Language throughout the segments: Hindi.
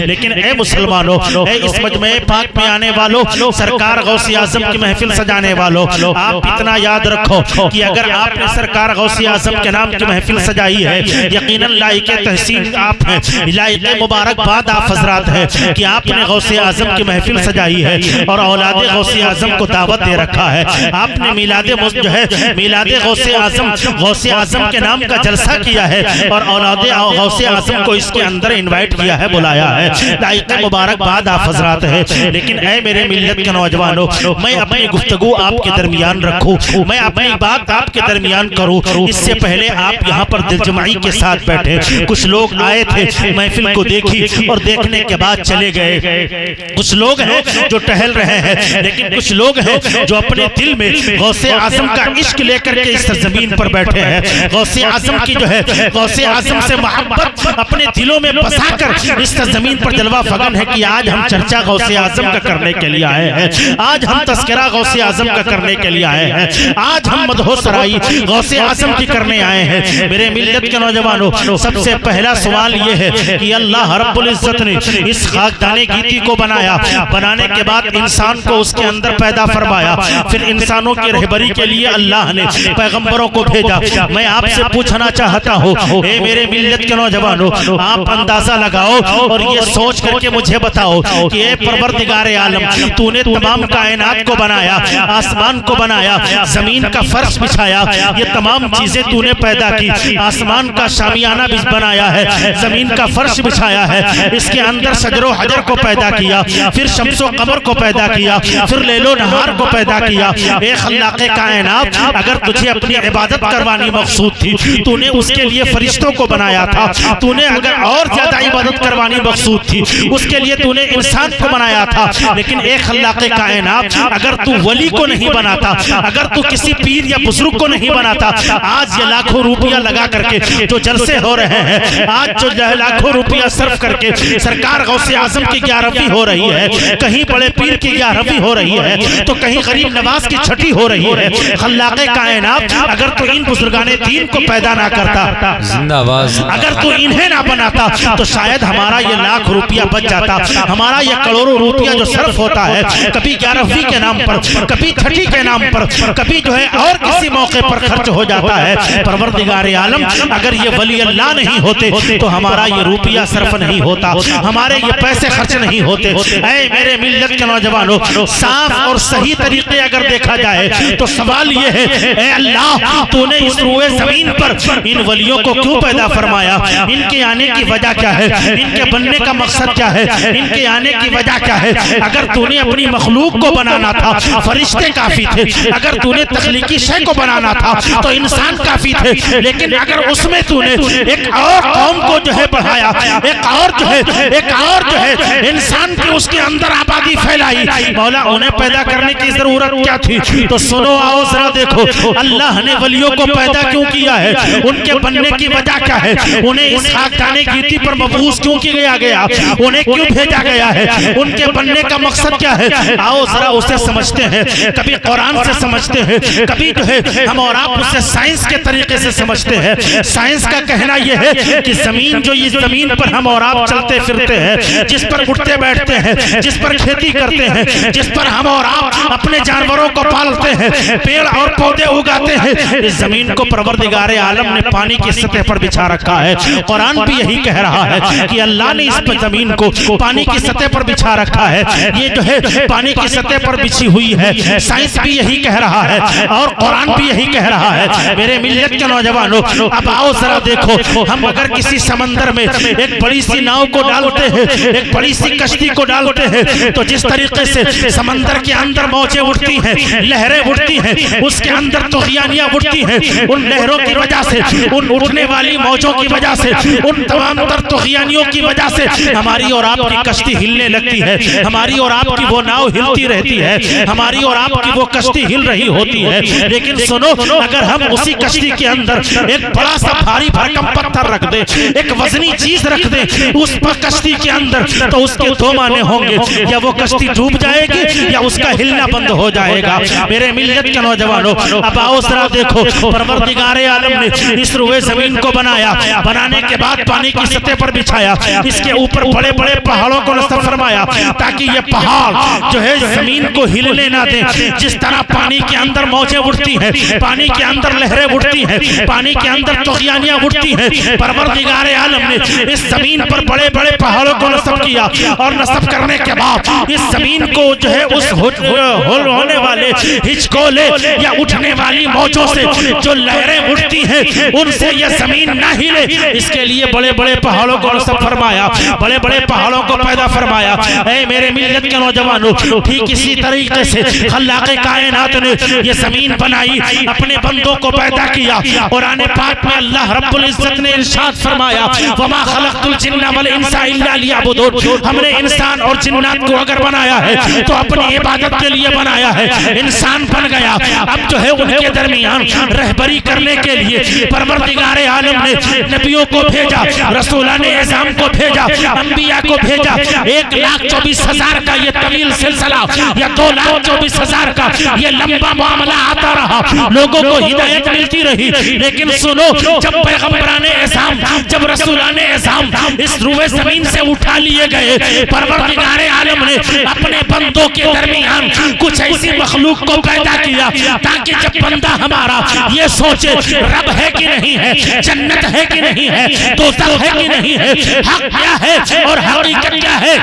लेकिन ए मुसलमानों, इस मजमे पाक में आने वालों, सरकार गौसे आजम की महफिल सजाने वालों, आप इतना याद रखो कि अगर आपने सरकार गौसे आजम के नाम की महफिल सजाई है, यकीनन लाइक तहसीन आप हैं, लाइक मुबारकबाद आप हजरात हैं कि आपने गौसे आजम की महफिल सजाई है और औलादे गौसे आजम को दावत दे रखा है। आपने मिलादे जो है मिलादे गौसे आजम के नाम का जलसा किया है और औलादे गौसे आजम को इसके अंदर इनवाइट किया है, बुलाया है। लाइक मुबारकबाद आप हजरात है। लेकिन ऐ मेरे मिल्लत के नौजवानों, मैं अपनी गुफ्तगू आपके दरमियान रखूं, मैं अपनी बात आपके दरमियान करूं, इससे पहले आप यहाँ पर दिलजमाई के साथ बैठे। कुछ लोग आए थे, महफिल को देखी और देखने के बाद चले गए। कुछ लोग हैं जो टहल रहे हैं, लेकिन कुछ लोग हैं जो अपने दिल में गौसे आजम का इश्क लेकर के इस जमीन पर बैठे हैं। गौसे आजम की जो है, गौसे आजम से मोहब्बत अपने दिलों में बसाकर इस जमीन पर जलवा फगन है कि आज हम चर्चा गौसे आजम का करने के लिए आए हैं, आज हम तस्करा गौसे आजम का करने के लिए आए हैं, आज हम मदहोसराई गौसे आजम की करने आए हैं। मेरे मिल्लत के नौजवानों, सबसे पहला सवाल ये है कि अल्लाह रब्बुल इज्जत ने इस खाकदाने गीती को बनाया, बनाने के बाद इंसान को उसके अंदर पैदा फरमाया, फिर इंसानों की रहबरी के लिए अल्लाह ने पैगंबरों को भेजा। मैं आपसे पूछना चाहता हूँ, ए मेरे मिल्लत के नौजवानों, आप अंदाजा लगाओ और ये सोच करके मुझे बताओ कि ए परवरदिगारे आलम, तूने तमाम कायनात को बनाया, आसमान को बनाया, जमीन का फर्श बिछाया, ये तमाम चीजें तूने पैदा की, आसमान का शामियाना भी बनाया है, जमीन का फर्श बिछाया है, इसके अंदर शजरो हजर को पैदा किया, फिर शम्सो कमर को पैदा किया, फिर लैलो नहार को पैदा किया। ए खल्लाक़े कायनात, अगर तुझे अपनी इबादत करवानी मकसूद थी, तूने उसके लिए फरिश्तों को बनाया था। तूने अगर और ज्यादा इबादत करवानी मकसूद थी, उसके लिए तूने इंसान को बनाया था। लेकिन एक खल्लाक़े कायनात, अगर तू वली को नहीं बनाता, अगर तू किसी पीर या बुजुर्ग को नहीं बनाता, आज ये लाखों रुपया लगा करके जो जलसे हो रहे हैं, आज जो लाखों रुपया सर्फ करके सरकार गौसे आजम की 11वीं हो रही है, कहीं बड़े पीर की 11वीं हो रही है, तो कहीं गरीब नवाज की छठी हो रही है। खल्लाक़े कायनात, अगर तू इन बुजुर्गाने दीन को पैदा ना करता, अगर तू इन्हें ना बनाता, तो शायद हमारा ये लाख रुपया बच जाता, हमारा ये करोड़ों रुपया जो सर्फ होता है, कभी 11वीं के नाम पर, कभी छठी के नाम पर, कभी जो है और किसी मौके पर खर्च हो जाता है। परवरदिगारे आलम, अगर ये वली अल्लाह नहीं होते तो हमारा ये रुपया सर्फ नहीं होता, हमारे ये पैसे खर्च नहीं होते। ऐ मेरे मिल्लत के नौजवानों, साफ और सही तरीके अगर देखा जाए तो सवाल ये है, ऐ अल्लाह, तूने इस रूए जमीन पर इन वलियों को क्यों पैदा फरमाया? इनके आने की वजह क्या है? इनके बनने का मकसद क्या है? इनके आने की वजह क्या है? अगर तूने अपनी मखलूक को बनाना था, फरिश्ते काफी थे। अगर तूने तख्लीकी शय को बनाना था तो इंसान काफी थे। लेकिन अगर उसमें तूने एक और कौम को जो है बढ़ाया, एक और जो है इंसान की उसके अंदर आबादी फैलाई, मौला उन्हें पैदा करने की जरूरत क्या थी? तो सुनो, आओ जरा देखो, अल्लाह ने वलियों को पैदा क्यों किया है? उनके बनने की वजह क्या है? उन्हें इस खाकदाने गीती पर मबूस क्यों किया गया? उन्हें क्यों भेजा गया है? उनके बनने का मकसद क्या है? आओ जरा उसे समझते हैं। कभी कुरान से समझते हैं, कभी जो है हम और आप उसे साइंस के तरीके से समझते हैं। साइंस का कहना यह है कि जमीन, जो इस जमीन पर हम और आप चलते फिरते हैं, जिस पर उठते बैठते हैं, जिस पर खेती करते हैं, जिस पर हम और आप अपने जानवरों को पालते हैं, पेड़ और पौधे उगाते हैं, इस जमीन को परवरदिगारे आलम ने पानी की सतह पर बिछा रखा है। कुरान भी यही कह रहा है कि अल्लाह ने इस जमीन को पानी की सतह पर बिछा रखा है। ये जो है पानी की सतह पर बिछी हुई है। साइंस भी यही कह रहा है और कुरान भी यही कह रहा है। मेरे मिल्लत के नौजवानों, अब आओ जरा देखो, हम अगर किसी समंदर में एक बड़ी सी नाव को डालते हैं, एक बड़ी सी कश्ती को डालते हैं, तो जिस तरीके से समंदर के अंदर मौजें उठती हैं, लहरें उठती हैं, उसके अंदर तुग़यानियां उठती हैं, उन लहरों की वजह से, उन उठने वाली मौजों की वजह से, उन तमाम तर तुग़यानियों की वजह से हमारी और आपकी कश्ती हिलने लगती है, हमारी और आपकी वो नाव हिलती रहती है, हमारी और आपकी वो कश्ती हिल रही होती है। लेकिन सुनो, अगर हम उसी कश्ती के अंदर एक बड़ा सा भारी भरकम पत्थर रख दे, एक वजनी चीज रख दे उस पर कश्ती के अंदर, तो उसके दो माने होंगे, या वो कश्ती डूब जाएगी या उसका हिलना बंद हो जाएगा। मेरे मिल्लत के नौजवानों, अब आओ जरा देखो, परवरदिगारे आलम ने इस रुए जमीन को बनाया, बनाने के बाद पानी की सतह पर बिछाया, इस इसके ऊपर बड़े बड़े पहाड़ों को नस्ब फरमाया ताकि ये पहाड़ जो है जमीन को हिलने ना दे। जिस तरह पानी के अंदर मौजें उठती हैं, पानी के अंदर लहरें उठती हैं, पानी के अंदर तूफ़ानियां उठती हैं, परवरदिगार आलम ने इस जमीन पर बड़े बड़े पहाड़ों को नस्ब किया और नस्ब करने के बाद इस जमीन को जो है उस होने वाले हिचकोले या उठने वाली मौजों से जो लहरें उठती हैं उनसे यह जमीन ना हिले, इसके लिए बड़े बड़े पहाड़ों को नस्ब फरमाया, बड़े बड़े पहाड़ों को पैदा फरमाया। ऐ मेरे मिल्लत के नौजवानों, ठीक इसी तरीके से खल्लाक़े कायनात ने ये जमीन बनाई, अपने बंदों को पैदा किया। कुरान पाक में अल्लाह रब्बुल इज्जत ने इरशाद फरमाया, वमा खलक़तुल जिन्ना वल इंसा इल्ला लियअबुदून। हमने इंसान और जिन्नात को अगर बनाया है तो अपनी इबादत के लिए बनाया है। इंसान बन गया, अब जो है उनके दरमियान रहबरी करने के लिए परवरदिगार आलम ने नबियों को भेजा, रसूलाने इज़ाम को भेजा, अंबिया को भेजा। 1,24,000 का ये तवील सिलसिला या 2,24,000 का ये लंबा मामला आता रहा, लोगों को हिदायत मिलती रही। लेकिन सुनो, जब पैगंबराने इज़ाम, जब रसूलाने इज़ाम इस रुए जमीन से उठा लिए गए, परवरदिगार आलम ने अपने बंदों के दरमियान कुछ ऐसी मखलूक को पैदा किया ताकि जब बंदा हमारा ये सोचे रब है कि नहीं है, जन्नत है कि नहीं है, दोज़ख है कि नहीं है, हक क्या है और हकीकत क्या है,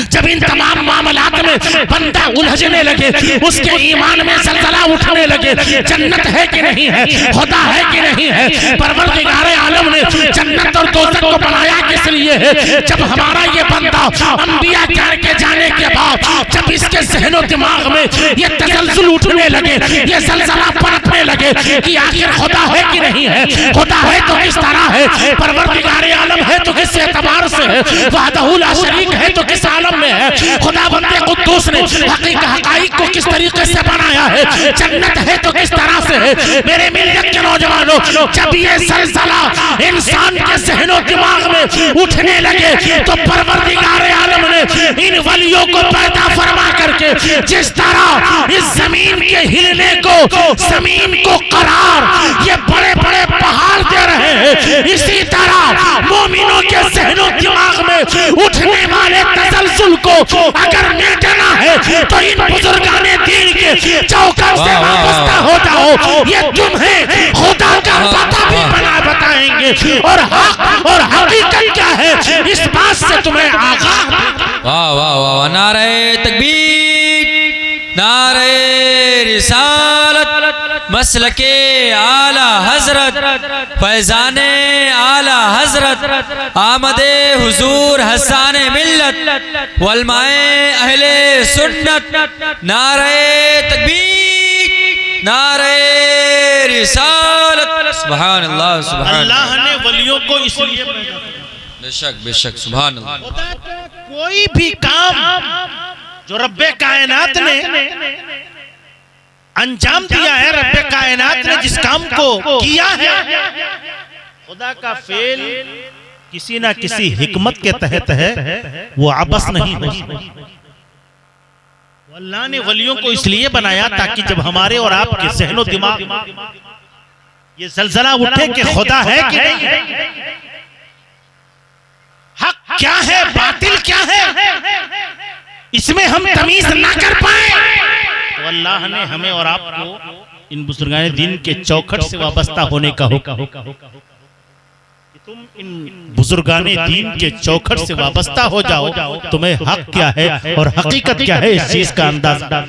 जब इन तमाम मामलात में बंदा उलझने लगे, उसके ईमान में ज़लज़ला उठने लगे, जन्नत है कि नहीं है, खुदा है कि नहीं है। परवरदिगार आलम ने जन्नत और दोज़ख को बनाया किस लिए है? जब हमारा ये बंदा अंबिया के जाने के बाद जब इसके ज़हन और दिमाग में ये तसलसल उठने लगे, ये ज़लज़ला पनपने लगे कि आखिर खुदा है कि नहीं है, खुदा है तो किस तरह है, परवरदिगार आलम है तो किस एतबार से है, वहदहू ला शरीक है तो किस आलम में है, खुदा बंदे कुद्दूस ने हक़ाइक़ को किस तरीके से बनाया है, जन्नत है तो किस तरह से है। मेरे मिल्लत के नौजवानों, जब ये ज़लज़ला इंसान के ज़हन और दिमाग में उठने लगे तो परवरदिगार आलम ने इन वलियों को पैदा फरमा करके जिस तरह इस जमीन के हिलने को, जमीन को करार ये बड़े बड़े पहाड़ दे रहे हैं, इसी तरह मोमिनों के ज़हनों दिमाग में उठने वाले तसलसल को अगर मिटाना है तो इन बुजुर्गाने दीन के चौखट से वाबस्ता हो जाओ। ये तुम्हें खुदा का पता भी बताएंगे और हक और हकीकत क्या है इस बात से तुम्हें आगाह। वाह वाह वाह, नारे तकबीर, नारे रिसालत, मसलके आला हजरत, फैजाने आला हजरत, आमदे हुजूर हसाने मिल्लत, वलमाए अहले सुन्नत। नारे तकबीर, नारे रिसालत। सुभान अल्लाह, सुभान अल्लाह ने वलियों को इसलिए बेशक बेशक सुभान अल्लाह। कोई भी काम जो रब्बे कायनात ने अंजाम दिया है, रब्बे कायनात ने जिस काम को किया है, खुदा का फेल किसी ना किसी हिकमत के तहत है, वो आपस नहीं हो। अल्लाह ने वलियों को इसलिए बनाया ताकि जब हमारे और आपके ज़हनो दिमाग ये ज़लज़ला उठे कि खुदा है कि नहीं है, हक क्या है, बातिल क्या है, इसमें हम तमीज ना कर पाए तो अल्लाह ने हमें और आपको इन बुजुर्गाने दीन के चौखट से वाबस्ता होने का हुक्म। तुम इन बुजुर्गाने दीन के चौखट से वाबस्ता हो जाओ, तुम्हें हक क्या है और हकीकत क्या है इस चीज का अंदाजा।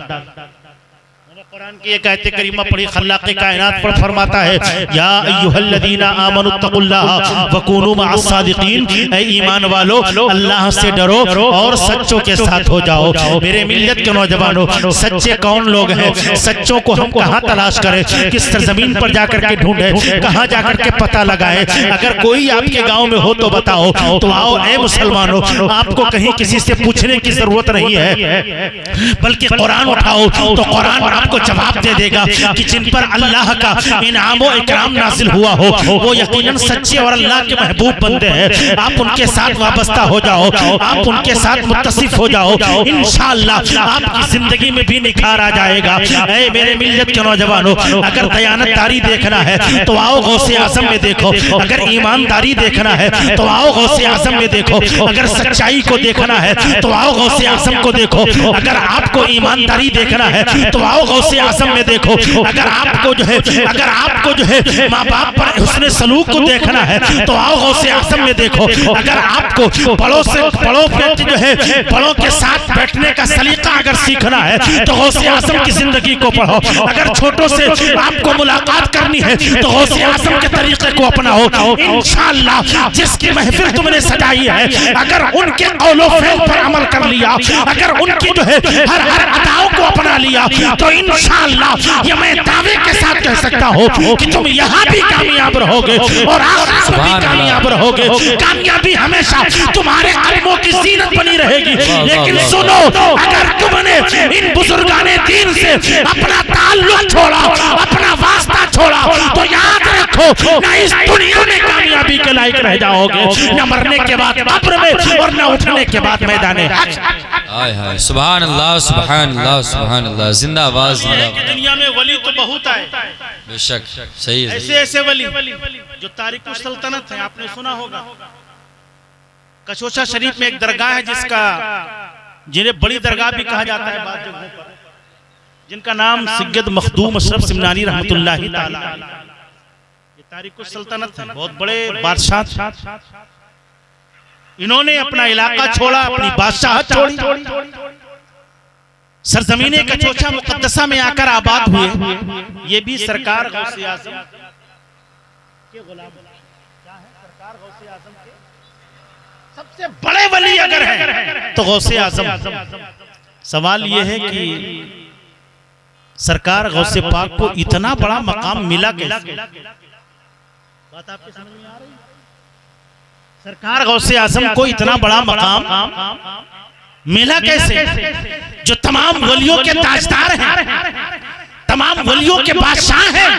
कुरान की एक आयत करीमा पढ़ी, खल्लाक़े कायनात पर फरमाता है, या अय्युहल्लज़ीना आमनुत्तक़ुल्लाह वकूनू मअस्सादिक़ीन, ऐ ईमान वालो अल्लाह से डरो और सच्चों के साथ हो जाओ। मेरे मिल्लत के नौजवानों, सच्चे कौन लोग हैं, सच्चों को हम कहाँ तलाश करें, किस सरजमीन पर जाकर के ढूंढें, कहाँ जाकर के पता लगाएं। अगर कोई आपके गाँव में हो तो बताओ, तो आओ ऐ मुसलमानों, आपको कहीं किसी से पूछने की जरूरत नहीं है, बल्कि कुरान उठाओ तो कुरान आपको जवाब दे देगा कि जिन पर अल्लाह का इनाम व इकराम नाजिल हुआ हो वो यकीनन सच्चे और अल्लाह के महबूब बंदे हैं। आप उनके साथ वाबस्ता हो जाओ, आप उनके साथ मुत्तसिफ हो जाओ, इंशाअल्लाह आपकी जिंदगी में भी निखार आ जाएगा। ऐ मेरे मिल्लत के नौजवानों, अगर दयानतदारी देखना है तो आओ गौसे आजम में देखो, अगर ईमानदारी देखना है तो आओ गौसे आजम में देखो, अगर सच्चाई को देखना है तो आओ गौसे आजम को देखो, अगर आपको ईमानदारी देखना है तो आओ गौसे आजम में देखो, अगर आपको जो है माँ बाप पर हुस्न सलूक को देखना है तो आओ गौसे आजम में देखो, अगर आपको बड़ों के साथ बैठने का सलीका अगर सीखना है तो गौसे आजम की जिंदगी को पढ़ो, अगर छोटों से आपको मुलाकात करनी है तो गौसे आजम के तरीके को अपनाओ। इंशाअल्लाह जिसकी महफिल तुमने सजाई है अगर उनके कौलो फ़िल पर अमल कर लिया, अगर उनकी जो है हर अदाओं को अपना लिया तो इंशाअल्लाह ये मैं दावे के साथ कह सकता हूँ कि तुम यहाँ भी कामयाब रहोगे और आखिरत में भी कामयाब रहोगे। कामयाबी हमेशा तुम्हारे कदमों की जीनत बनी रहेगी। लेकिन सुनो, अगर तुमने इन बुजुर्गाने दीन से अपना ताल्लुक छोड़ा, अपना वास्ता छोड़ा तो याद रखो ना इस दुनिया में कामयाबी के लायक रह जाओगे, न मरने के बाद कब्र में और न उठने के बाद मैदाने। हाय हाय, सुभान अल्लाह सुभान अल्लाह सुभान अल्लाह, जिंदाबाद जिंदाबाद। दुनिया में वली तो बहुत आए, बेशक सही है। ऐसे ऐसे वली जो तारिकुस सल्तनत है, आपने सुना होगा। कचोचा शरीफ में एक दरगाह है जिन्हें बड़ी दरगाह भी कहा जाता है बाद जगहों पर, जिनका नाम सैयद मखदूम अशरफ सिमनानी रहमतुल्लाहि ताला। ये तारिकुस सल्तनत है, बहुत बड़े बादशाह। इन्होंने अपना इलाका छोड़ा, अपनी बादशाहत छोड़ी, सरजमीने कचोचा मुकद्दसा में आकर आबाद हुए। ये भी सरकार गौसे आज़म के गुलाम क्या है, सरकार गौसे आज़म के सबसे बड़े वली अगर हैं तो गौसे आज़म। सवाल ये है कि सरकार गौसे पाक को इतना बड़ा मकाम मिला कैसे? बात आपके समझ में आ रही है? सरकार गौसे आज़म को इतना बड़ा मकाम मिला कैसे, जो तमाम वलियों के ताजदार हैं, तमाम वलियों के बादशाह हैं,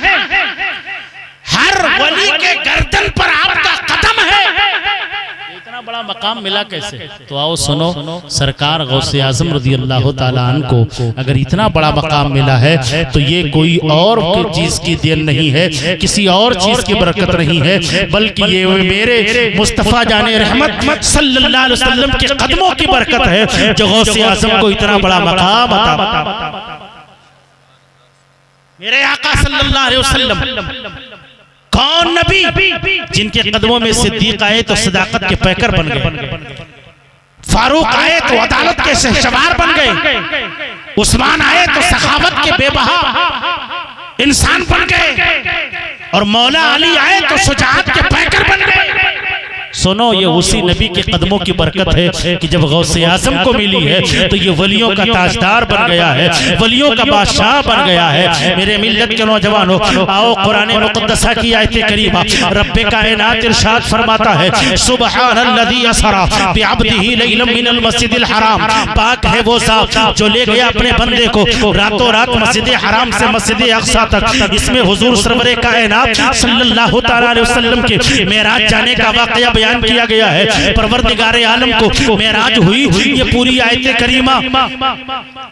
हर वली के गर्दन पर आपका कदम है, इतना बड़ा मकाम मिला कैसे? तो आओ सुनो, सरकार गौसे आज़म रज़ियल्लाहु ताला अन्हु को अगर इतना बड़ा मकाम मिला है तो ये कोई और चीज की देन नहीं है, किसी और चीज की बरकत नहीं है, बल्कि ये मेरे मुस्तफा जाने रहमत सल्लल्लाहु अलैहि वसल्लम के कदमों की बरकत है जो गौसे आज़म को इतना बड़ा मकाम अता। मेरे आका सल्लल्लाहु अलैहि वसल्लम कौन नबी जिनके कदमों में सिद्दीक आए तो सदाकत के पैकर बन गए, फारूक आए तो अदालत के शहसवार बन गए, उस्मान आए तो सखावत के बेबहा इंसान बन गए, और मौला अली आए तो शुजाअत के पैकर बन गए। सुनो, ये उसी नबी के कदमों की बरकत है कि जब गौसे आज़म को मिली है तो ये वलियों का ताजदार बन गया है, वलियों का बादशाह बन गया है। मेरे मिल्लत के नौजवानों, आओ कुरान मुक़द्दसा की आयत करीमा रब्बे कायनात इरशाद फरमाता है, सुब्हानल्लज़ी असरा बिअब्दिही लैलन मिनल मस्जिदिल हराम। पाक है वो ज़ात जो ले गया अपने बंदे को रातों रात मस्जिद हराम से मस्जिद अक़सा तक। इसमें हुजूर सरवरे कायनात सल्लल्लाहु तआला अलैहि वसल्लम के मेराज जाने का वाक़या बयान किया गया है। परवरदिगार आलम को मेराज हुई, ये पूरी आयत करीमा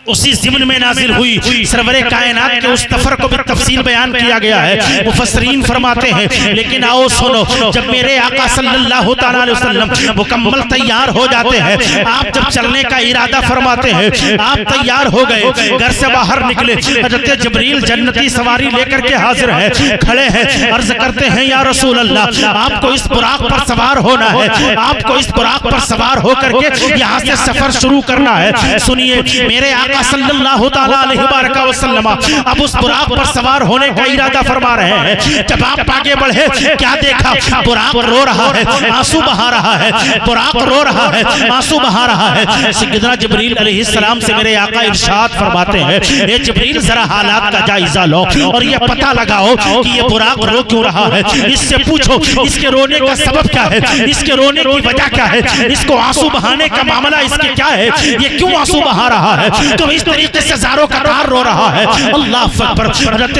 उसी ज़िम्न में नाजिल हुई। सरवरे कायनात के उस सफर को भी तफसील बयान किया गया है, मुफस्सरीन फरमाते हैं। लेकिन आओ सुनो, जब मेरे आका सल्लल्लाहु तआला अलैहि वसल्लम मुकम्मल तैयार हो जाते हैं, आप जब चलने का इरादा फरमाते हैं, आप तैयार हो गए, घर से बाहर निकले, हज़रत जिब्रील जन्नती सवारी लेकर के हाजिर है, खड़े हैं, अर्ज करते हैं या रसूल अल्लाह, आपको इस बुराक पर सवार होना है, आपको इस बुराक पर सवार होकर के यहाँ से सफर शुरू करना है। सुनिए, मेरे आका सल्लल्लाहु तआला अलैहि वसल्लम अब उस बुराक पर सवार होने का इरादा फरमा रहे हैं। जब आप आगे बढ़े, क्या देखा? बुराक रो रहा है, आंसू बहा रहा है, बुराक रो रहा है, आंसू बहा रहा है। सैयदना जिब्रील अलैहिस्सलाम से मेरे आका इरशाद फरमाते हैं, ये जिब्रील जरा हालात का जायजा लो और ये पता लगाओ कि ये बुराक रो क्यों रहा है, इससे पूछो इसके रोने का सबब क्या है। है, इसके रोने की वजह क्या है, इसको आंसू बहाने का मामला इसके क्या है, ये क्यों आंसू बहा रहा है, क्यों इस तरीके से ज़ारो कतार रो रहा है। अल्लाह अकबर। हज़रत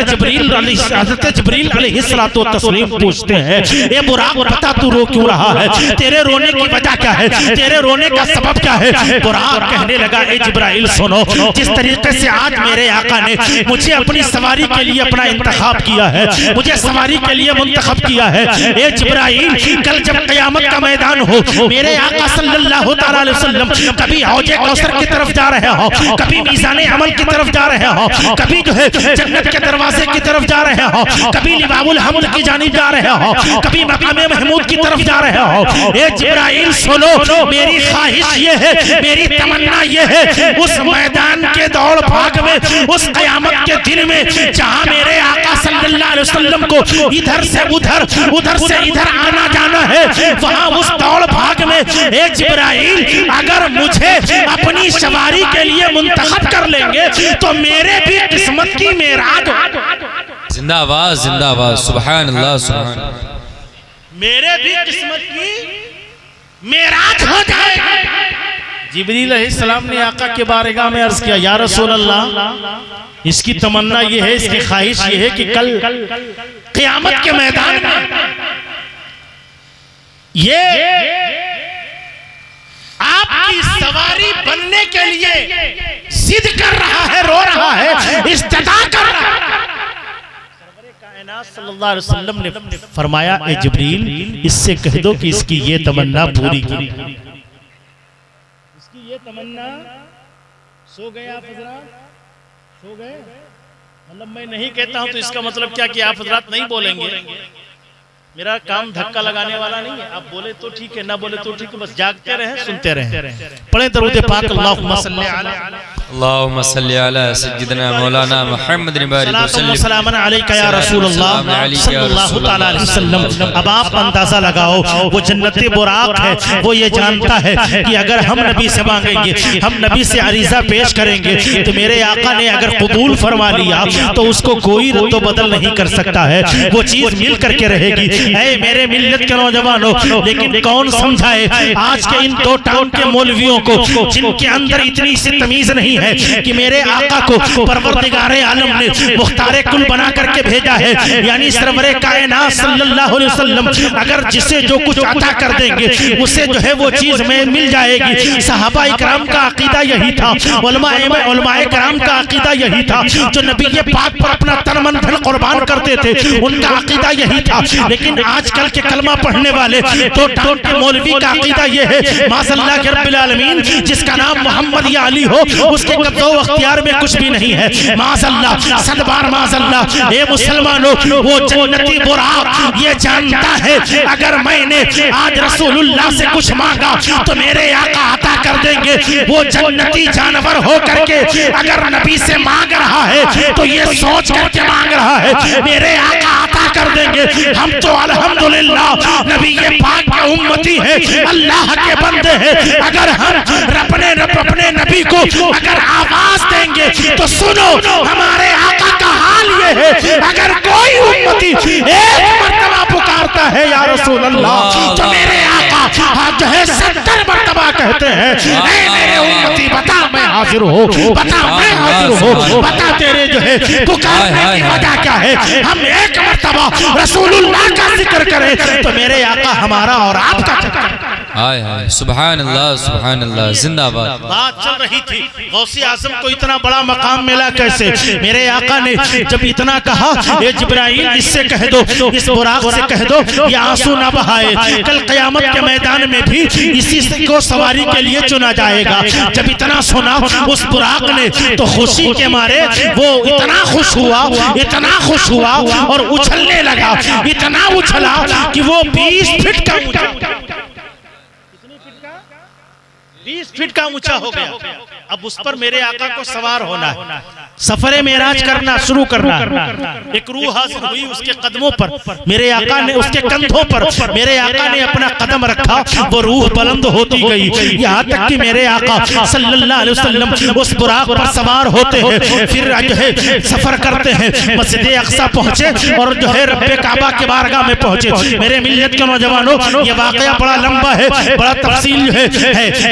जिब्रील अलैहिस्सलातु तस्लीम पूछते हैं, ए बुराक बता तू रो क्यों रहा है, तेरे रोने की वजह क्या है, तेरे रोने का सबब क्या है। बुराक कहने लगा, ए जिब्राइल सुनो, जिस तरीके से आज मेरे आका ने मुझे अपनी सवारी के लिए अपना इंतखाब किया है, मुझे सवारी के लिए मुंतखब किया है, ए जिब्राइल कल जब क़यामत का मैदान हो, मेरे आका सल्लल्लाहु अलैहि वसल्लम कभी हौजे कौसर की तरफ जा रहे हो, कभी मीज़ाने अमल की तरफ जा रहे हो, कभी जो है जन्नत के दरवाजे की तरफ जा रहे हो, कभी लिवाउल हम्द की जानिब जा रहे हो, कभी मकामे महमूद की तरफ जा रहे हो। ए जिब्राइल सुनो, मेरी ख्वाहिश ये है, मेरी तमन्ना ये है, उस मैदान के दौड़ भाग में, उस क़यामत के दिन में जहां मेरे आका सल्लल्लाहु अलैहि वसल्लम को इधर से उधर, उधर से इधर आना जाना है, वहां उस दौड़ भाग में ए जिब्राइल अगर मुझे अपनी सवारी के लिए मुंतखब कर लेंगे तो मेरे भी किस्मत की मेराज, जिंदाबाद जिंदाबाद, सुभान अल्लाह सुभान, मेरे भी किस्मत की मेराज हो जाएगी। जिब्रील अलैहिस्सलाम ने आका के बारगाह में अर्ज किया, या रसूल अल्लाह, इसकी तमन्ना ये है, इसकी ख्वाहिश ये है कि कल क़यामत के मैदान में ये आपकी सवारी बनने के लिए जिद कर रहा है, रो रहा है, इस्तिदा कर रहा है। कायनात सल्लल्लाहु अलैहि वसल्लम ने फरमाया, ए जिब्रील इससे कह दो कि इसकी ये तमन्ना पूरी की, इसकी ये तमन्ना। सो गए आप हजरात, सो गए, मतलब मैं नहीं कहता हूं तो इसका मतलब क्या कि आप हजरात नहीं बोलेंगे, मेरा काम धक्का लगाने वाला नहीं है, आप बोले तो ठीक है, ना बोले तो ठीक है, बस जागते रहे, सुनते रहे। पढ़े दरूद पाक, अल्लाहुम्मा सल्ली अला सय्यिदना मौलाना मुहम्मद सलाम अलैका या रसूलल्लाह सल्लल्लाहु तआला अलैहि वसल्लम। अब आप अंदाजा लगाओ, वो जन्नती बुराक है, वो ये जानता है कि अगर हम नबी से मांगेंगे, हम नबी से अरीजा पेश करेंगे तो मेरे आका ने अगर कबूल फरमा लिया तो उसको कोई रद्दो बदल नहीं कर सकता है, वो चीज मिल करके रहेगी। ऐ मेरे मिल्लत के नौजवानों, लेकिन कौन समझाए आज के इन दो टाउन के मौलवियों को जिनके अंदर इतनी सी तमीज नहीं है कि मेरे आका को परवरदिगारे आलम ने मुख्तारे कुल बना करके भेजा है, यानी सरवरे कायनात सल्लल्लाहु अलैहि वसल्लम अगर जिसे जो कुछ अता कर देंगे उसे जो है वो चीज में मिल जाएगी। सहाबा इकराम का अकीदा यही था, उलमाए किराम का अकीदा यही था, जो नबी पाक पर अपना तन मन धन कुर्बान करते थे, उनका अकीदा यही था। लेकिन आजकल के कलमा पढ़ने वाले तो टाउन के मौलवी का अकीदा ये है, माशअल्लाह के रब्बिल आलमीन, जिसका नाम मोहम्मद या अली हो उसके कब्ज़ो अख्तियार में कुछ भी नहीं है। माशअल्लाह, सदबार माशअल्लाह। ए मुसलमानों, वो जन्नती बुराक ये जानता है अगर मैंने आज रसूलुल्लाह से कुछ मांगा तो मेरे आका अता कर देंगे। वो जन्नती जानवर हो करके अगर नबी से मांग रहा है तो ये सोच करके मांग रहा है मेरे आका अता कर देंगे। हम तो अल्हम्दुलिल्लाह नबी ये पाक के उम्मती है, अल्लाह के बंदे हैं। अगर हम अपने नबी को अगर आवाज देंगे तो सुनो, हमारे आका का हाल ये है, अगर कोई उम्मती एक मर्तबा पुकारता है या रसूल अल्लाह तो मेरे आका जो है 70 मर्तबा कहते हैं, ऐ मेरे उम्मती बता मैं हाजिर हूँ, बता मैं हाजिर हूँ, बता तेरे जो है पुकारने की वजह क्या है। हम एक मर्तबा रसूलुल्लाह का जिक्र करें तो मेरे आका हमारा और आपका हाय हाय, सुभान अल्लाह, जिंदाबाद। बात चल रही थी गौसे आजम को इतना बड़ा मकाम मिला कैसे। मेरे आका ने जब इतना कहा, ये जिब्राइल इससे कह दो, इस बुराक से कह दो ये आंसू ना बहाए, कल क़यामत के मैदान में भी इसी को सवारी के लिए चुना जाएगा। जब इतना सुना उस बुराक ने तो खुशी के मारे वो इतना खुश हुआ और उछलने लगा, इतना उछला कि वो 20 फीट का ऊंचा, 20 फीट का ऊंचा हो गया। अब उस पर मेरे आका को सवार होना है। सफरे मेराज करना शुरू करना। एक रूह हाजिर हुई उसके कदमों पर, मेरे आका ने उसके कंधों पर मेरे आका ने अपना कदम रखा, वो रूह बुलंद होती गई, यहाँ तक कि मेरे आका सल्लल्लाहु अलैहि वसल्लम उस बुराक पर सवार होते हैं, फिर जो है सफर करते हैं, मस्जिद अक्सा पहुंचे और जो है रब्बे काबा के बारगाह में पहुंचे। मेरे मिल्लत के नौजवानों, ये वाकया बड़ा लंबा है, बड़ा तफसील है,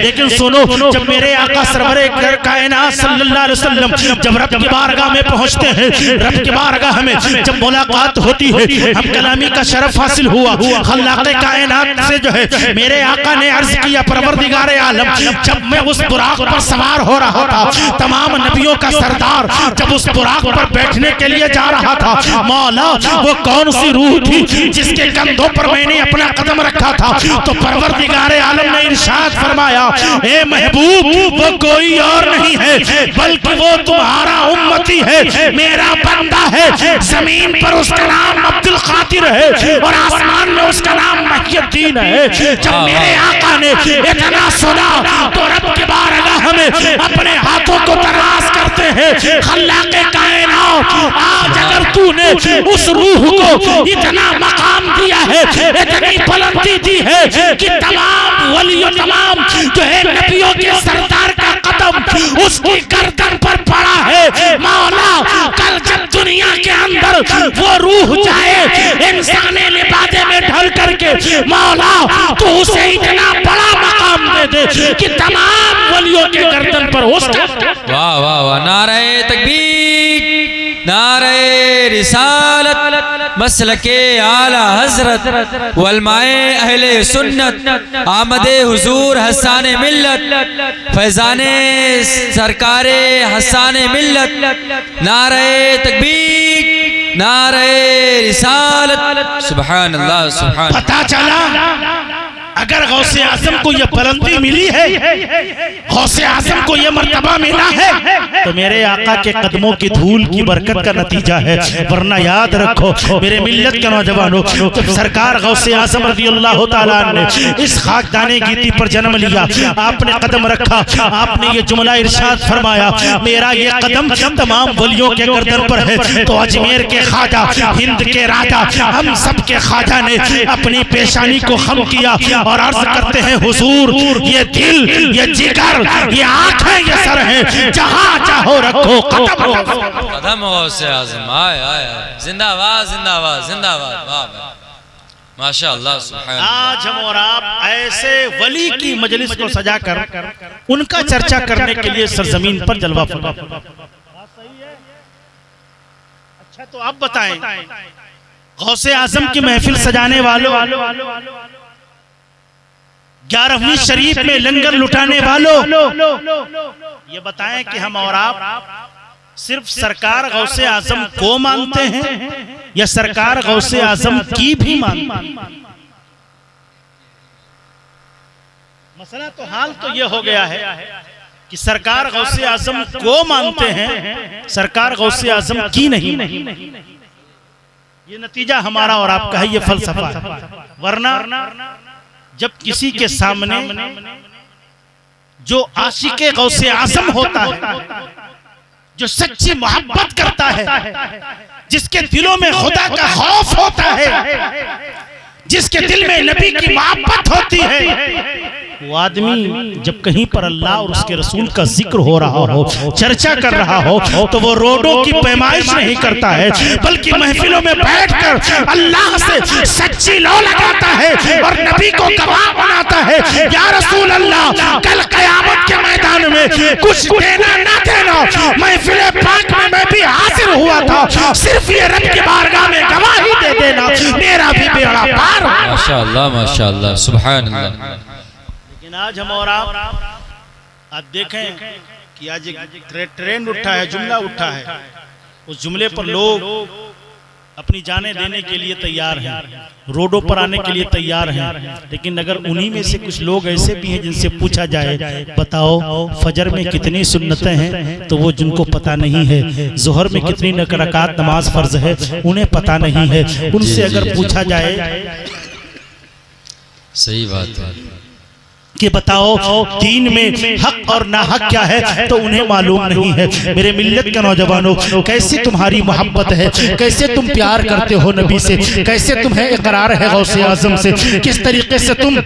लेकिन सुनो, जब मेरे आका सरवरे कायनात सल्लल्लाहु अलैहि वसल्लम जब रब की बारगाह में पहुंचते हैं, रब की बारगाह में जब मुलाकात होती है, हम कलामी का शरफ हासिल हुआ, खल्लाक़े कायनात से जो है मेरे आका ने अर्ज किया, परवरदिगारे आलम, जब मैं उस बुराक पर सवार हो रहा था, तमाम नबियों का सरदार जब उस बुराक पर बैठने के लिए जा रहा था, मौला वो कौन सी रूह थी जिसके कंधों पर मैंने अपना कदम रखा था? तो परवरदिगारे आलम ने इरशाद फरमाया, ए महबूब, वो कोई और नहीं है बल्कि वो तुम्हारा उम्मती है, मेरा बंदा है। जमीन पर उसका नाम अब्दुल कादिर है और आसमान में उसका नाम मुहिद्दीन है। जब मेरे आका ने इतना सुना तो रब के बारगाह में अपने हाथों को दराज करते हैं, खल्लाक़े कायनात, आज अगर तूने उस रूह को इतना मकाम दिया है, इतनी बुलंदी दी है कि तमाम वलियों, तमाम जो है नबियों के सरदार का कदम उसकी गर्दन पर पड़ा है, मौला कल जब दुनिया के अंदर वो रूह जाए इंसानी लिबादे में ढल करके, मौला तो उसे इतना बड़ा मकाम दे दे कि तमाम वलियों के गर्दन पर उसका। वाह वाह वाह, नारे तकबीर, नारे रिसालत, मसलके आला हजरत, वलमाए अहले सुन्नत, आमदे हुजूर हसाने मिल्लत, फैजाने सरकारे हसाने मिल्लत, नारे तकबीर, नारे रिसालत, सुभान अल्लाह सुभान। पता चला अगर गौसे आजम को यह बुलंदी मिली है, गौसे आजम को यह मर्तबा मिला है, तो मेरे आका के कदमों की धूल की बरकत का नतीजा है। वरना याद रखो मेरे मिल्लत के नौजवानों, जब सरकार गौसे आजम रज़ियल्लाहु ताला ने इस खाकदाने गीती पर जन्म लिया, आपने कदम रखा, आपने ये जुमला इरशाद फरमाया, मेरा ये कदम तमाम वलियों के गर्दन पर है। तो अजमेर के ख्वाजा, हिंद के राजा, हम सब के ख्वाजा ने अपनी पेशानी को खम किया और अर्ज करते हैं, हुजूर ये दिल, ये जिगर, ये आंखें, ये सर है, जहां चाहो रखो कदम हो। कदम हो से आज़म, आए आए, जिंदाबाद जिंदाबाद जिंदाबाद, वाह माशाअल्लाह सुभान। आज हम और आप ऐसे वली की मजलिस को सजाकर उनका चर्चा करने के लिए सरजमीन पर जलवा फरमा। अच्छा तो आप बताएं, गौसे आजम की महफिल सजाने वालों, 11वीं शरीफ में लंगर लुटाने वालों, ये बताएं कि हम और आप सिर्फ सरकार गौसे आजम को मानते हैं या सरकार गौसे आजम की भी मानते हैं? मसला तो हाल तो ये हो गया है कि सरकार गौसे आजम को मानते हैं, सरकार गौसे आजम की नहीं। ये नतीजा हमारा और आपका है, ये फलसफा है। वरना जब किसी के सामने जो आशिके गौसे आजम होता है, जो सच्ची मोहब्बत करता है, जिसके दिलों में खुदा का खौफ होता है, जिसके दिल में नबी की मोहब्बत होती है, वो आदमी जब कहीं पर अल्लाह और उसके रसूल का जिक्र हो रहा हो, चर्चा कर रहा हो, तो वो रोडों की पैमाइश नहीं करता है, बल्कि महफिलों में बैठकर अल्लाह से सच्ची लौ लगाता है और नबी को गवाह बनाता है, या रसूल अल्लाह कल क़यामत के मैदान में कुछ देना ना देना, महफिल पाक में मैं भी हाजिर हुआ था, सिर्फ ये रब की बारगाह में गवाही दे देना, मेरा भी बेड़ा पार। माशाअल्लाह माशाअल्लाह सुभान अल्लाह। आज हम और आप देखें कि आज एक ट्रेंड उठा है, जुमला उठा है, उस जुमले पर लोग अपनी जानें देने के लिए तैयार हैं, रोडों पर आने के लिए तैयार हैं। लेकिन अगर उन्हीं में से कुछ लोग ऐसे भी हैं जिनसे पूछा जाए, बताओ फजर में कितनी सुन्नतें हैं, तो वो जिनको पता नहीं है, जोहर में कितनी रकात नमाज फर्ज है उन्हें पता नहीं है, उनसे अगर पूछा जाए, सही बात है, कि बताओ दीन में हक और नाहक क्या है तो उन्हें मालूम नहीं है। मेरे मिल्लत के नौजवानों, कैसी तुम्हारी मोहब्बत है, कैसे तुम प्यार करते हो नबी से, कैसे तुम्हें इकरार है गौसे आजम से, किस तरीके से तुम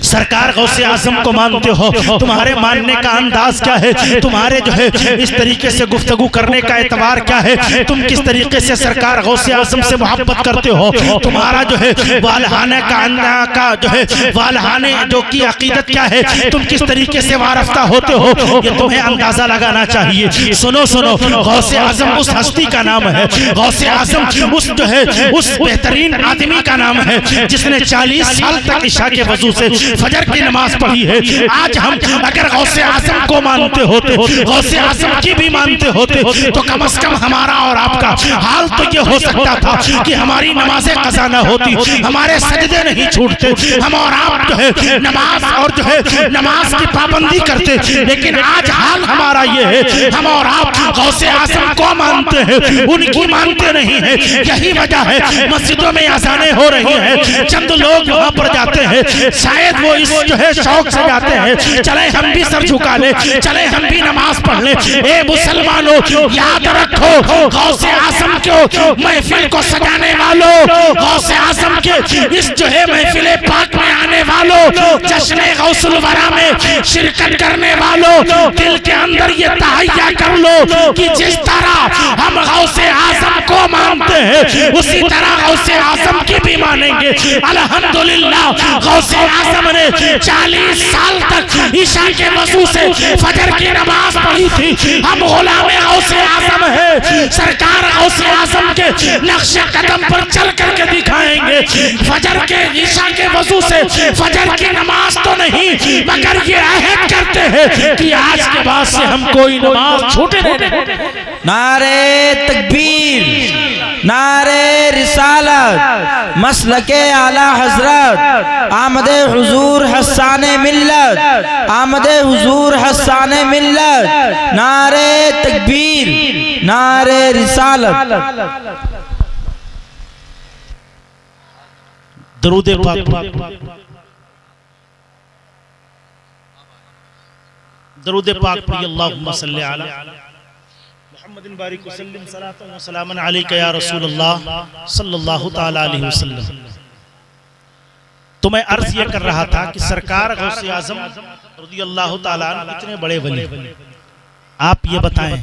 सरकार गौसे आजम को मानते हो, तुम्हारे मानने का अंदाज क्या है, तुम्हारे जो है इस तरीके से गुफ्तगू करने का एतबार क्या है, तुम किस तरीके से सरकार गौसे आजम से मोहब्बत करते हो, तुम्हारा जो है वालहाने का जो है वालहाने जो की अकीदत क्या है, तुम किस तरीके से वारफ्ता होते हो, ये तुम्हें अंदाजा लगाना चाहिए। सुनो सुनो, गौसे आजम उस हस्ती का नाम है, गौसे आजम उस जो है उस बेहतरीन आदमी का नाम है जिसने 40 साल तक इशा के वजू से फजर की नमाज पढ़ी है। आज हम अगर गौसे आजम को मानते होते, गौसे आजम की भी मानते होते, तो कम से कम हमारा और आपका हाल तो ये हो सकता था कि हमारी नमाजें कज़ा न होती, हमारे सजदे नहीं छूटते, हम और आप जो है नमाज और जो है नमाज की पाबंदी करते। लेकिन आज हाल हमारा ये है, हम और आप गौसे आजम को मानते हैं, उनकी मानते नहीं है। यही वजह है मस्जिदों में अज़ानें हो रही हैं, चंद लोग वहां पर जाते हैं, शायद वो इस जो है शौक से जाते हैं, चले हम भी सर झुका ले, चले हम भी नमाज पढ़ ले। ए मुसलमानों, याद रखो, गौसे आजम को महफिल को सजाने वालों, गौसे आजम के इस जो है महफिल पाक में आने वालों, जश्न गौसुल वरा में शिरकत करने वालों, दिल के अंदर ये तहैया कर लो कि जिस तरह हम गौसे आजम को मानते हैं उसी तरह गौसे आजम की भी मानेंगे। अल्हम्दुलिल्लाह, गौसे आजम ने 40 साल तक ईशा के वजू से फजर की नमाज पढ़ी थी। हम गुलामे गौसे आजम है, सरकार गौसे आजम के नक्शे कदम पर चल करके दिखाएंगे। फजर के ईशा के वजू से फजर की नमाज तो नहीं, मगर ये अहद करते हैं कि आज के बाद से हम कोई नमाज छूटे नहीं। नारे तकबीर, नारे रिसालत, मसलके आला हजरत, आमदे हुजूर हसाने मिल्लत, आमदे हुजूर हसाने मिल्लत, नारे तकबीर, नारे रिसालत। दरूद पाक, दरूद पाक पढ़िए। अल्लाहुम्मा सल्ली अला मुहम्मदिन बारिक वसल्लिम सलातन व सलामन अलैका या रसूल अल्लाह सल्लल्लाहु तआला अलैहि वसल्लम। तो मैं अर्ज ये कर रहा था कि सरकार गौसे आजम रज़ियल्लाहु तआला अन्हु इतने बड़े वली, आप ये बताएं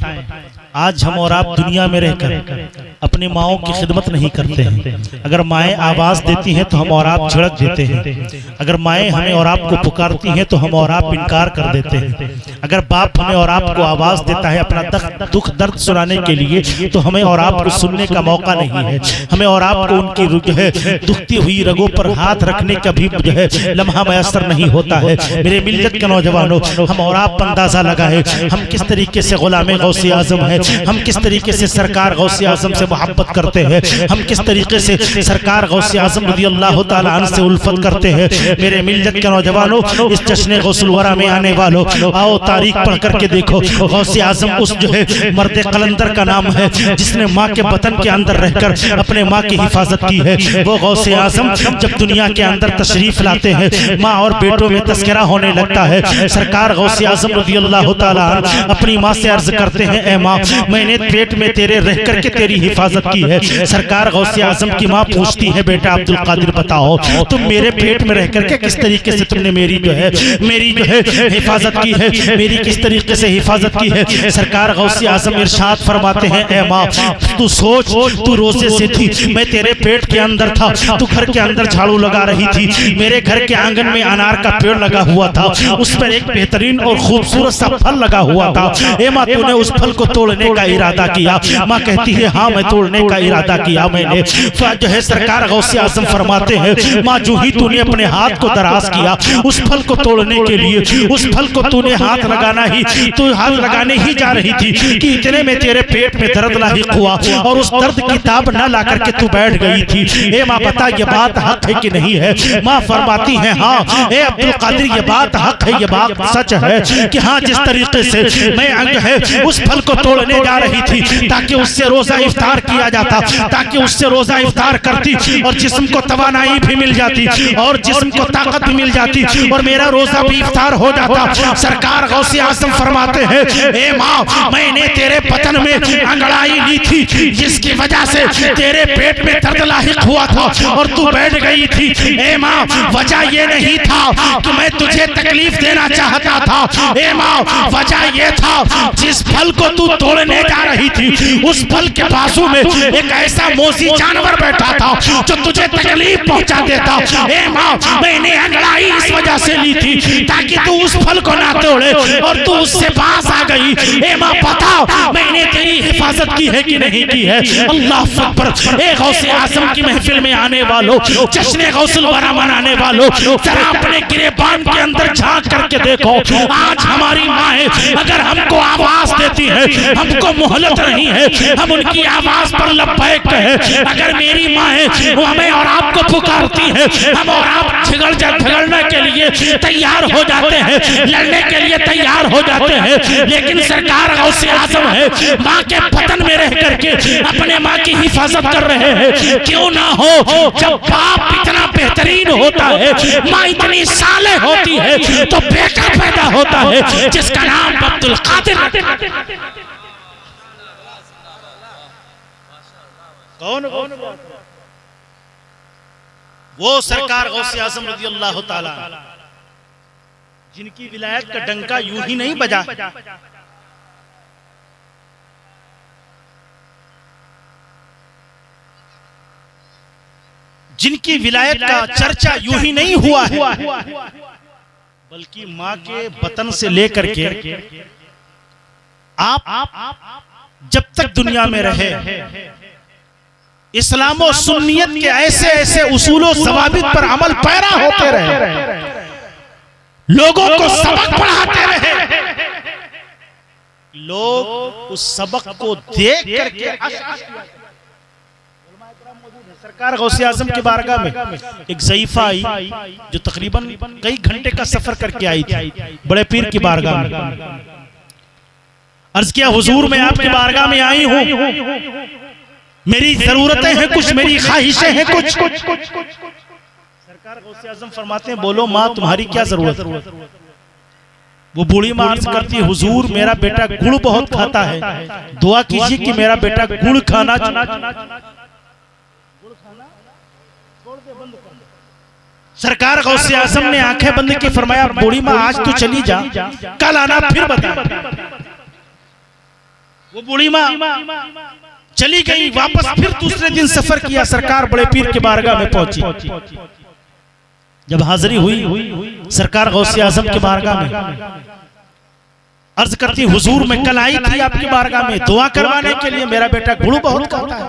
आज हम और आप दुनिया में रहकर अपनी माओं की खिदमत नहीं करते हैं। अगर माएँ आवाज देती हैं तो हम और आप झिड़क देते हैं, अगर माएँ हमें और आपको पुकारती हैं तो हम और आप इनकार कर देते हैं, अगर बाप हमें और आपको आवाज देता है अपना दुख दर्द सुनाने के लिए तो हमें और आपको सुनने का मौका नहीं है, हमें और आपको उनकी जो है दुखती हुई रगों पर हाथ रखने का भी जो है लम्हा मयसर नहीं होता है। मेरे मिल्लत के नौजवानों, हम और आप अंदाजा लगाए हम किस तरीके से गुलामे गौसे आजम है, हम किस तरीके से सरकार गौसे आजम से मोहब्बत करते हैं, हम किस तरीके से सरकार गौसे आजम रज़ियल्लाहु तआला अन्हु से उल्फत करते हैं। मेरे मिल्लत के नौजवानों, इस जश्न गौसुल वरा में आने वालों, आओ तारीख पढ़ करके देखो, गौसे आजम उस जो है मर्द कलंदर का नाम है जिसने माँ के बतन के अंदर रहकर अपने माँ की हिफाजत की है। वो गौसे आजम जब दुनिया के अंदर तशरीफ लाते हैं, माँ और बेटों में तस्करा होने लगता है। सरकार गौसे आजम रज़ियल्लाहु तआला अन्हु अपनी माँ से अर्ज करते हैं, ए माँ, मैंने पेट में तेरे रह करके तेरी हिफाजत की है। सरकार गौसे आजम की माँ पूछती है, बेटा अब्दुल कादिर बताओ तुम मेरे पेट में रह करके किस तरीके से तुमने मेरी जो है हिफाजत की है, मेरी किस तरीके से हिफाजत की है। सरकार गौसे आजम इरशाद फरमाते हैं, ए माँ, तू सोच, तू रोजे से थी, मैं तेरे पेट के अंदर था, तू घर के अंदर झाड़ू लगा रही थी, मेरे घर के आंगन में अनार का पेड़ लगा हुआ था, उस पर एक बेहतरीन और खूबसूरत सा फल लगा हुआ था। ए माँ, तूने उस फल को तोड़ने का इरादा किया? माँ कहती है, हाँ मैं तोड़ने का इरादा किया मैंने। जो है सरकार गौसे आजम फरमाते हैं, माँ, जो ही तूने अपने हाथ को दराज किया उस फल को तोड़ने के लिए, उस फल को तूने हाथ लगाने ही जा रही थी कि इतने में तेरे पेट में दर्द लाहिक हुआ और उस दर्द की ताब न ला करके तू बैठ गई थी। ए माँ, बता ये बात हक है कि नहीं है? माँ फरमाती है, हाँ। ए अब्दुल कादिर, ये बात हक है, ये बात सच है कि हाँ, जिस तरीके से मैं में अंग है, उस फल को तोड़ने जा रही थी ताकि उससे रोजा इफ्तार किया जाता, ताकि उससे रोजा इफ्तार करती और जिस्म को तवानाई भी मिल जाती और जिस्म को ताकत भी मिल जाती और मेरा रोजा भी इफ्तार हो जाता। सरकार गौसे आजम फरमाते हैं, ए माँ, मैंने तेरे बदन में अंगड़ाई ली थी जिसकी वजह से तेरे पेट में दर्द लाहिक हुआ था और तू बैठ गई थी। ए माँ, वजह ये नहीं था कि मैं तुझे तकलीफ देना चाहता था। ए माँ, वजह ये था जिस फल को तू तोड़ने जा रही थी उस फल के बाजू में एक ऐसा मोजी जानवर बैठा था जो तुझे तकलीफ पहुंचा देता। ए माँ, मैंने अंगड़ाई इस वजह से ली थी ताकि तू उस फल को ना तोड़े और तू उससे पास आ गई। ए माँ, बता मैंने तेरी हिफाजत की है कि नहीं की है? अल्लाह अकबर। ए गौसे आजम की महफिल में आने वालों, जश्न गौसुल वरा मनाने वालों, जरा अपने गिरेबान के अंदर झांक करके देखो। आज हमारी माएँ अगर हमको आवाज देती है, हमको मोहलत नहीं है, हम उनकी आवाज पर लब्बैक कहे। अगर मेरी माएँ हमें और आपको पुकारती है, हम और आप झगड़ने के लिए तैयार हो जाते हैं, लड़ने के लिए तैयार हो जाते हैं, लेकिन सरकार गौसे आजम है, माँ के बदन में रह करके अपने माँ की हिफाजत कर रहे हैं। क्यों ना हो, जब बाप इतना बेहतरीन होता है, माँ इतनी साले होती है, तो बेटा पैदा होता है जिसका नाम अब्दुल कादिर। कौन? वो सरकार गौसे आजम रज़ी अल्लाह ताला जिनकी विलायत का डंका यूं ही नहीं बजा, जिनकी विलायत का चर्चा यूं ही नहीं हुआ है, बल्कि माँ के बतन से लेकर के आप जब तक दुनिया में रहे इस्लाम और सुन्नियत के ऐसे ऐसे उसूलों ज़वाबित पर अमल पैरा होते रहे, लोगों को सबक पढ़ाते रहे, लोग उस सबक को देख करके सरकार गौसे आजम की बारगाह में एक ज़ईफा आई जो तकरीबन कई घंटे का सफर करके आई थी बड़े पीर की बारगाह में। अर्ज किया, हुजूर मैं आपकी बारगाह में आई हूँ, मेरी जरूरतें हैं कुछ, मेरी ख्वाहिशें हैं कुछ। सरकार गौसे आजम फरमाते हैं, बोलो माँ तुम्हारी क्या जरूरत है? वो बूढ़ी माँ अर्ज करती है, हुजूर मेरा बेटा गुड़ बहुत खाता है, दुआ कीजिए कि मेरा बेटा गुड़ खाना सरकार गौसे आजम ने आंखें बंद की, फरमाया बूढ़ी माँ आज तू चली जा, कल आना फिर बता। वो बूढ़ी माँ चली गई, वापस फिर दूसरे दिन सफर किया, सरकार बड़े पीर के बारगाह में पहुंची। जब हाजिरी हुई सरकार गौसे आजम के बारगाह में, अर्ज करती हुजूर मैं कल आई थी आपकी बारगाह में दुआ करवाने के लिए, मेरा बेटा गुड़ बहुत खाता है।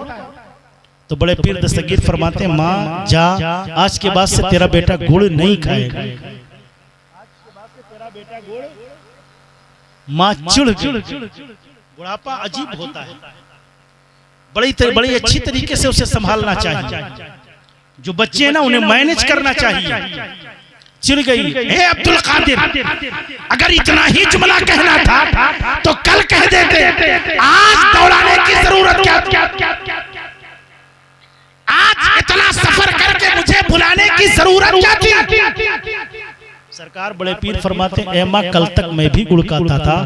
तो बड़े पीर दस्तगीर फरमाते हैं, माँ जा, आज के बाद से तेरा बेटा गुड़ नहीं खाएगा। माँ चिढ़, बुढ़ापा अजीब होता है, बड़ी अच्छी तरीके से उसे संभालना चाहिए। जो बच्चे हैं ना उन्हें मैनेज करना चाहिए। चिढ़ गई, हे अब्दुल कादिर, अगर इतना ही जुमला कहना था तो कल कह देते, आज दौड़ाने की जरूरत क्या? आज इतना सफर करके मुझे बुलाने की जरूरत क्या थी? सरकार बड़े पीर फरमाते हैं, माँ कल तक मैं भी गुड़ खाता था,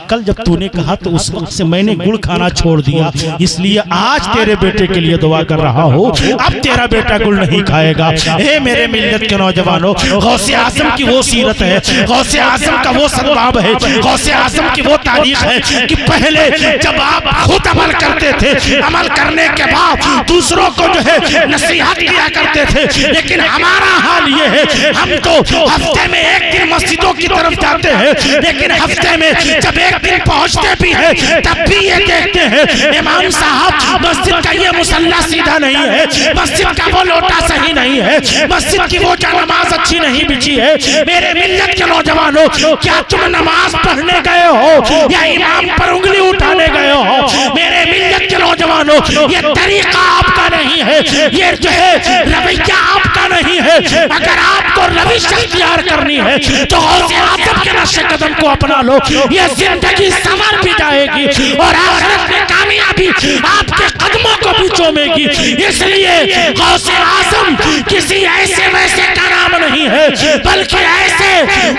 कल जब तूने कहा तो उस वक्त से मैंने गुड़ खाना छोड़ दिया, इसलिए आज तेरे बेटे के लिए दुआ कर रहा हूँ, अब तेरा बेटा गुड़ नहीं खाएगा। हे मेरे मिल्लत के नौजवानों, गौसे आजम की वो सीरत है, गौसे आजम का वो सद्भाव है, गौसे आजम की वो तारीख है कि पहले जब आप खुद अमल करते थे, अमल करने के बाद दूसरों को जो है नसीहत किया करते थे, लेकिन हमारा हाल ये है, हम तो हफ्ते में एक दिन मस्जिदों की तरफ जाते हैं, लेकिन हफ्ते में जब एक दिन पहुंचते भी हैं तब भी ये देखते हैं इमाम साहब मस्जिद का ये मुसल्ला सीधा नहीं है, मस्जिद का वो लोटा सही नहीं है, मस्जिद की वो नमाज अच्छी नहीं बिछी है। मेरे मिल्लत के नौजवानों, क्या तुम नमाज पढ़ने गए हो या इमाम पर उंगली उठाने गए हो? मेरे मिल्लत के नौजवानों, ये तरीका आपका नहीं है, ये जो है रवैया आपका नहीं है। अगर आपको रविश इख्तियार करनी है तो गौसे आज़म के नक्शे कदम को अपना लो, ये जिंदगी संवर भी जाएगी और आखिरत में कामयाबी आपके कदमों को भी चूमेगी। इसलिए गौसे आज़म किसी ऐसे वैसे का नाम नहीं है, बल्कि ऐसे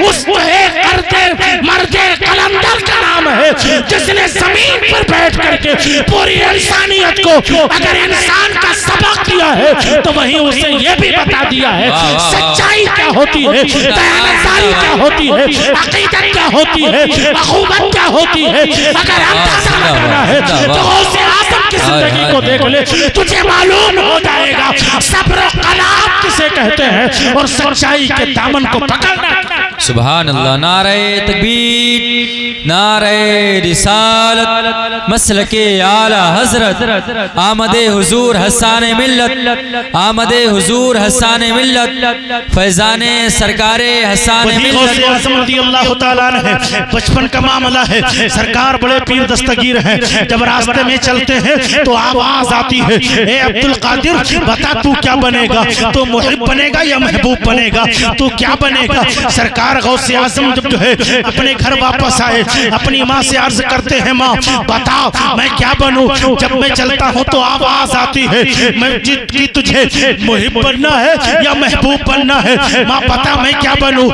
उस मर्दे कलंदर का नाम है जिसने जमीन पर बैठ करके पूरी इंसानियत को अगर इंसान का सबक दिया है तो वहीं उसे ये भी बता दिया है सच्चाई क्या होती है, दयानतदारी क्या होती है, अकीदत क्या होती है, अखुवत क्या होती है। अगर अंदाजा लगाना है तो गौसे आज़म की जिंदगी को देख ले, तुझे मालूम हो जाएगा सब्र कनाअत किसे कहते हैं और सच्चाई के दामन को पकड़ना। सुभान अल्लाह। नारे तकबीर, नारे रिसालत, मसलके आला हजरत, आमदे हुजूर हसाने मिल्लत, आमदे हुजूर हसाने मिल्लत, फैजाने सरकारे हसाने मिल्लत। अल्लाह ताला है, बचपन का मामला है, सरकार बड़े पीर दस्तगीर हैं। जब रास्ते में चलते हैं तो आवाज आती है, ए अब्दुल कादिर बता तू क्या बनेगा, तो मुहिब बनेगा या महबूब बनेगा, तू क्या बनेगा। सरकार गौसे आज़म जब जो है अपने घर वापस आए, अपनी माँ से अर्ज करते हैं, माँ बताओ मैं क्या बनूं। जब मैं चलता हूँ तो आवाज आती है, मैं कि तुझे मुहिब बनना है या महबूब बनना है, माँ बता मैं क्या बनूं।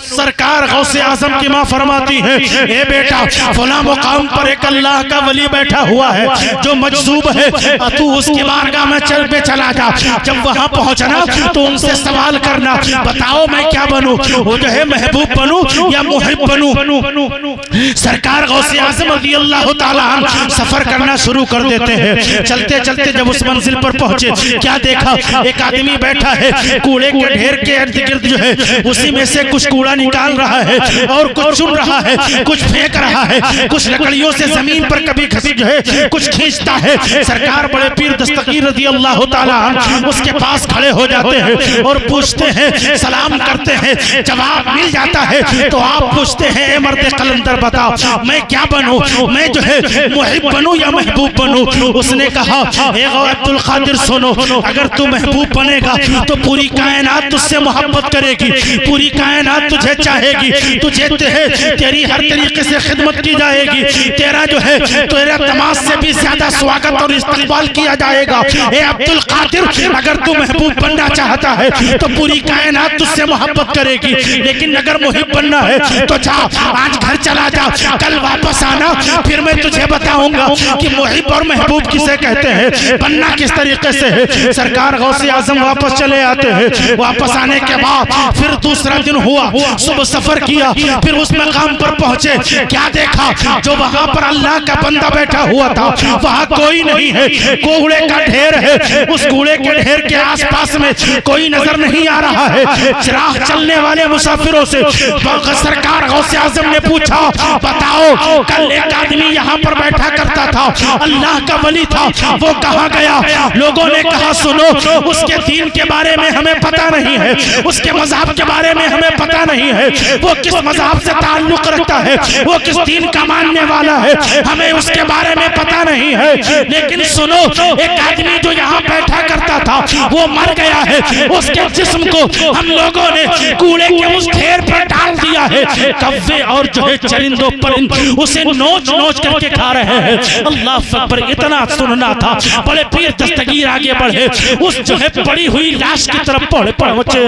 सरकार गौसे आज़म की माँ फरमाती है, ए बेटा फला मुकाम पर एक अल्लाह का वली बैठा हुआ है जो मजसूब है, तू उसकी बारगाह में चला जा। जब वहां पहुंचना तो उनसे सवाल करना, बताओ मैं क्या बनूं, वो जो है महबूब बनूं या मुहिब बनूं। सरकार गौसे आज़म रज़ियल्लाहु ताला अन्हु सफर करना शुरू कर देते हैं। चलते चलते जब उस मंजिल पर पहुंचे, क्या देखा, एक आदमी बैठा है कूड़े के ढेर के इर्द गिर्द जो है उसी में से कुछ कूड़ा निकाल रहा है और कुछ चुन रहा है, कुछ फेंक रहा है, कुछ लकड़ियों से जमीन पर कभी घसी जो है कुछ खींचता है। सरकार बड़े पीर दस्तगीर रज़ियल्लाहु ताला अन्हु उसके पास खड़े हो जाते हैं और पूछते हैं, सलाम करते हैं, जवाब मिल जाता है तो आप पूछते हैं, ए मर्दे कलंदर बताओ मैं क्या बनूं, मैं जो है मुहिब बनूं या महबूब बनूं। उसने कहा, ए अब्दुल कादिर सुनो, अगर तू महबूब बनेगा तो पूरी कायनात तुझसे मोहब्बत करेगी, पूरी कायनात तुझे चाहेगी, तुझे तेरी हर तरीके से खिदमत की जाएगी, तेरा जो है तेरा तमाश से भी ज्यादा स्वागत और इस्तकबाल किया जाएगा। ए अब्दुल कादिर अगर तू महबूब बनना चाहता है तो पूरी कायनात तुझसे मोहब्बत करेगी, लेकिन अगर मुहिब बनना है तो जा आज घर चला जा, कल वापस आना, फिर मैं तुझे बताऊंगा कि मुहिब और महबूब किसे कहते हैं, बनना किस तरीके से है। सरकार गौसे आज़म वापस चले आते हैं। वापस आने के बाद फिर दूसरा दिन हुआ, सुबह सफर किया, फिर उस मकाम पर पहुंचे, क्या देखा, जो वहां पर अल्लाह का बंदा बैठा हुआ था वहां कोई नहीं है, कूड़े का ढेर है। उस कूड़े के ढेर के आसपास में कोई नजर नहीं आ रहा है। राह चलने वाले मुसाफिरों से सरकार गौसे आज़म ने पूछा, बताओ कल एक आदमी यहाँ पर बैठा करता था, अल्लाह का वली था, वो कहाँ गया। लोगों ने कहा, सुनो उसके दीन के बारे में हमें पता नहीं है, उसके मजहब के बारे में हमें पता नहीं है, वो किस मजहब से ताल्लुक रखता है, वो किस दीन का मानने वाला है, हमें उसके बारे में पता नहीं है। लेकिन सुनो, एक आदमी जो यहाँ बैठा करता था वो मर गया है, उसके जिस्म को हम लोगों ने कूड़े के उस ढेर पर डाल दिया है। कव्वे और जो है चरिंदों परिंद उसे नोच नोच करके खा रहे हैं। अल्लाह अकबर, इतना सुनना था। बड़े पीर दस्तगीर आगे बढ़े, उस जो है पड़ी हुई लाश की तरफ पहुंचते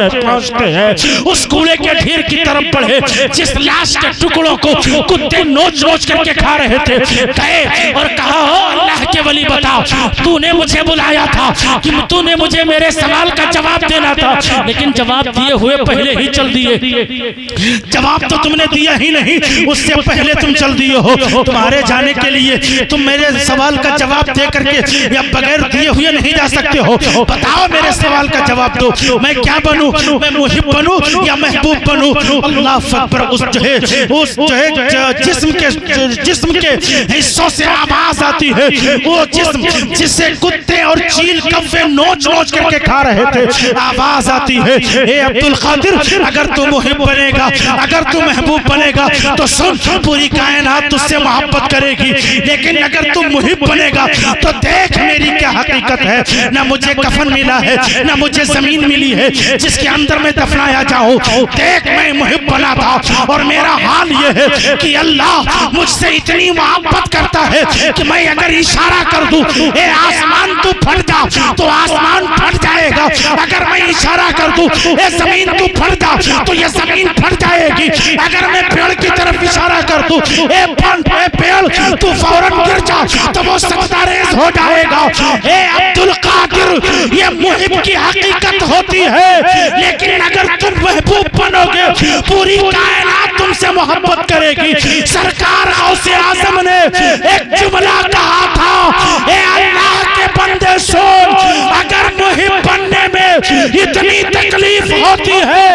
हैं, उस कूड़े के ढेर की तरफ बढ़े जिस लाश के टुकड़ों को कुत्ते नोच नोच करके खा रहे थे। गए और कहा, हो अल्लाह के वली बताओ, तूने मुझे बुलाया था कि तूने मुझे मेरे सवाल का जवाब देना था, लेकिन जवाब दिए हुए पहले ही चल दिए। जवाब तो तुमने दिया ही नहीं, उससे पहले तुम चल दिए हो। तुम्हारे जाने के लिए तुम मेरे सवाल का जवाब दे करके या बगैर दिए हुए नहीं जा सकते हो। बताओ मेरे सवाल का जवाब दो, मैं क्या बनूं, मैं मुहिब बनूं या महबूब बनूं। अल्लाह अकबर, उस जो है जिस्म के हिस्सों से आवाज आती है, वो जिस्म जिसे कुत्ते और चील कव्वे नोच नोच करके खा रहे थे, आवाज आती है, ए अब्दुल कादिर अगर तू मुहिब बनेगा, अगर तू महबूब बनेगा तो सुन, पूरी कायनात तुझसे मोहब्बत करेगी, लेकिन अगर तुम मुहिब बनेगा तो देख मेरी क्या हकीकत है। ना मुझे कफन मिला है, ना मुझे जमीन मिली है जिसके अंदर मैं दफनाया जाऊं। देख मैं मुहिब बना था और मेरा हाल ये है कि अल्लाह मुझसे इतनी मोहब्बत करता है कि मैं अगर इशारा कर दूं, ए आसमान तू फट जा, तो आसमान फट जाएगा। अगर मैं इशारा कर दूं, ए जमीन तू फट जा, तो ये जमीन फट जाएगी। अगर मैं पेड़ की तरफ इशारा कर दूं, ए पेड़ तू फौरन गिर जा, तो वो सजदारेज हो जाएगा। ए अब्दुल कादिर, ये मुहिब की हकीकत होती है, लेकिन अगर तुम महबूब बनोगे पूरी कायनात तुमसे मोहब्बत करेगी। सरकार गौसे आजम ने एक जुमला कहा था, ए अल्लाह के बंदे सुन, अगर मुहिब बनने में इतनी तकलीफ होती है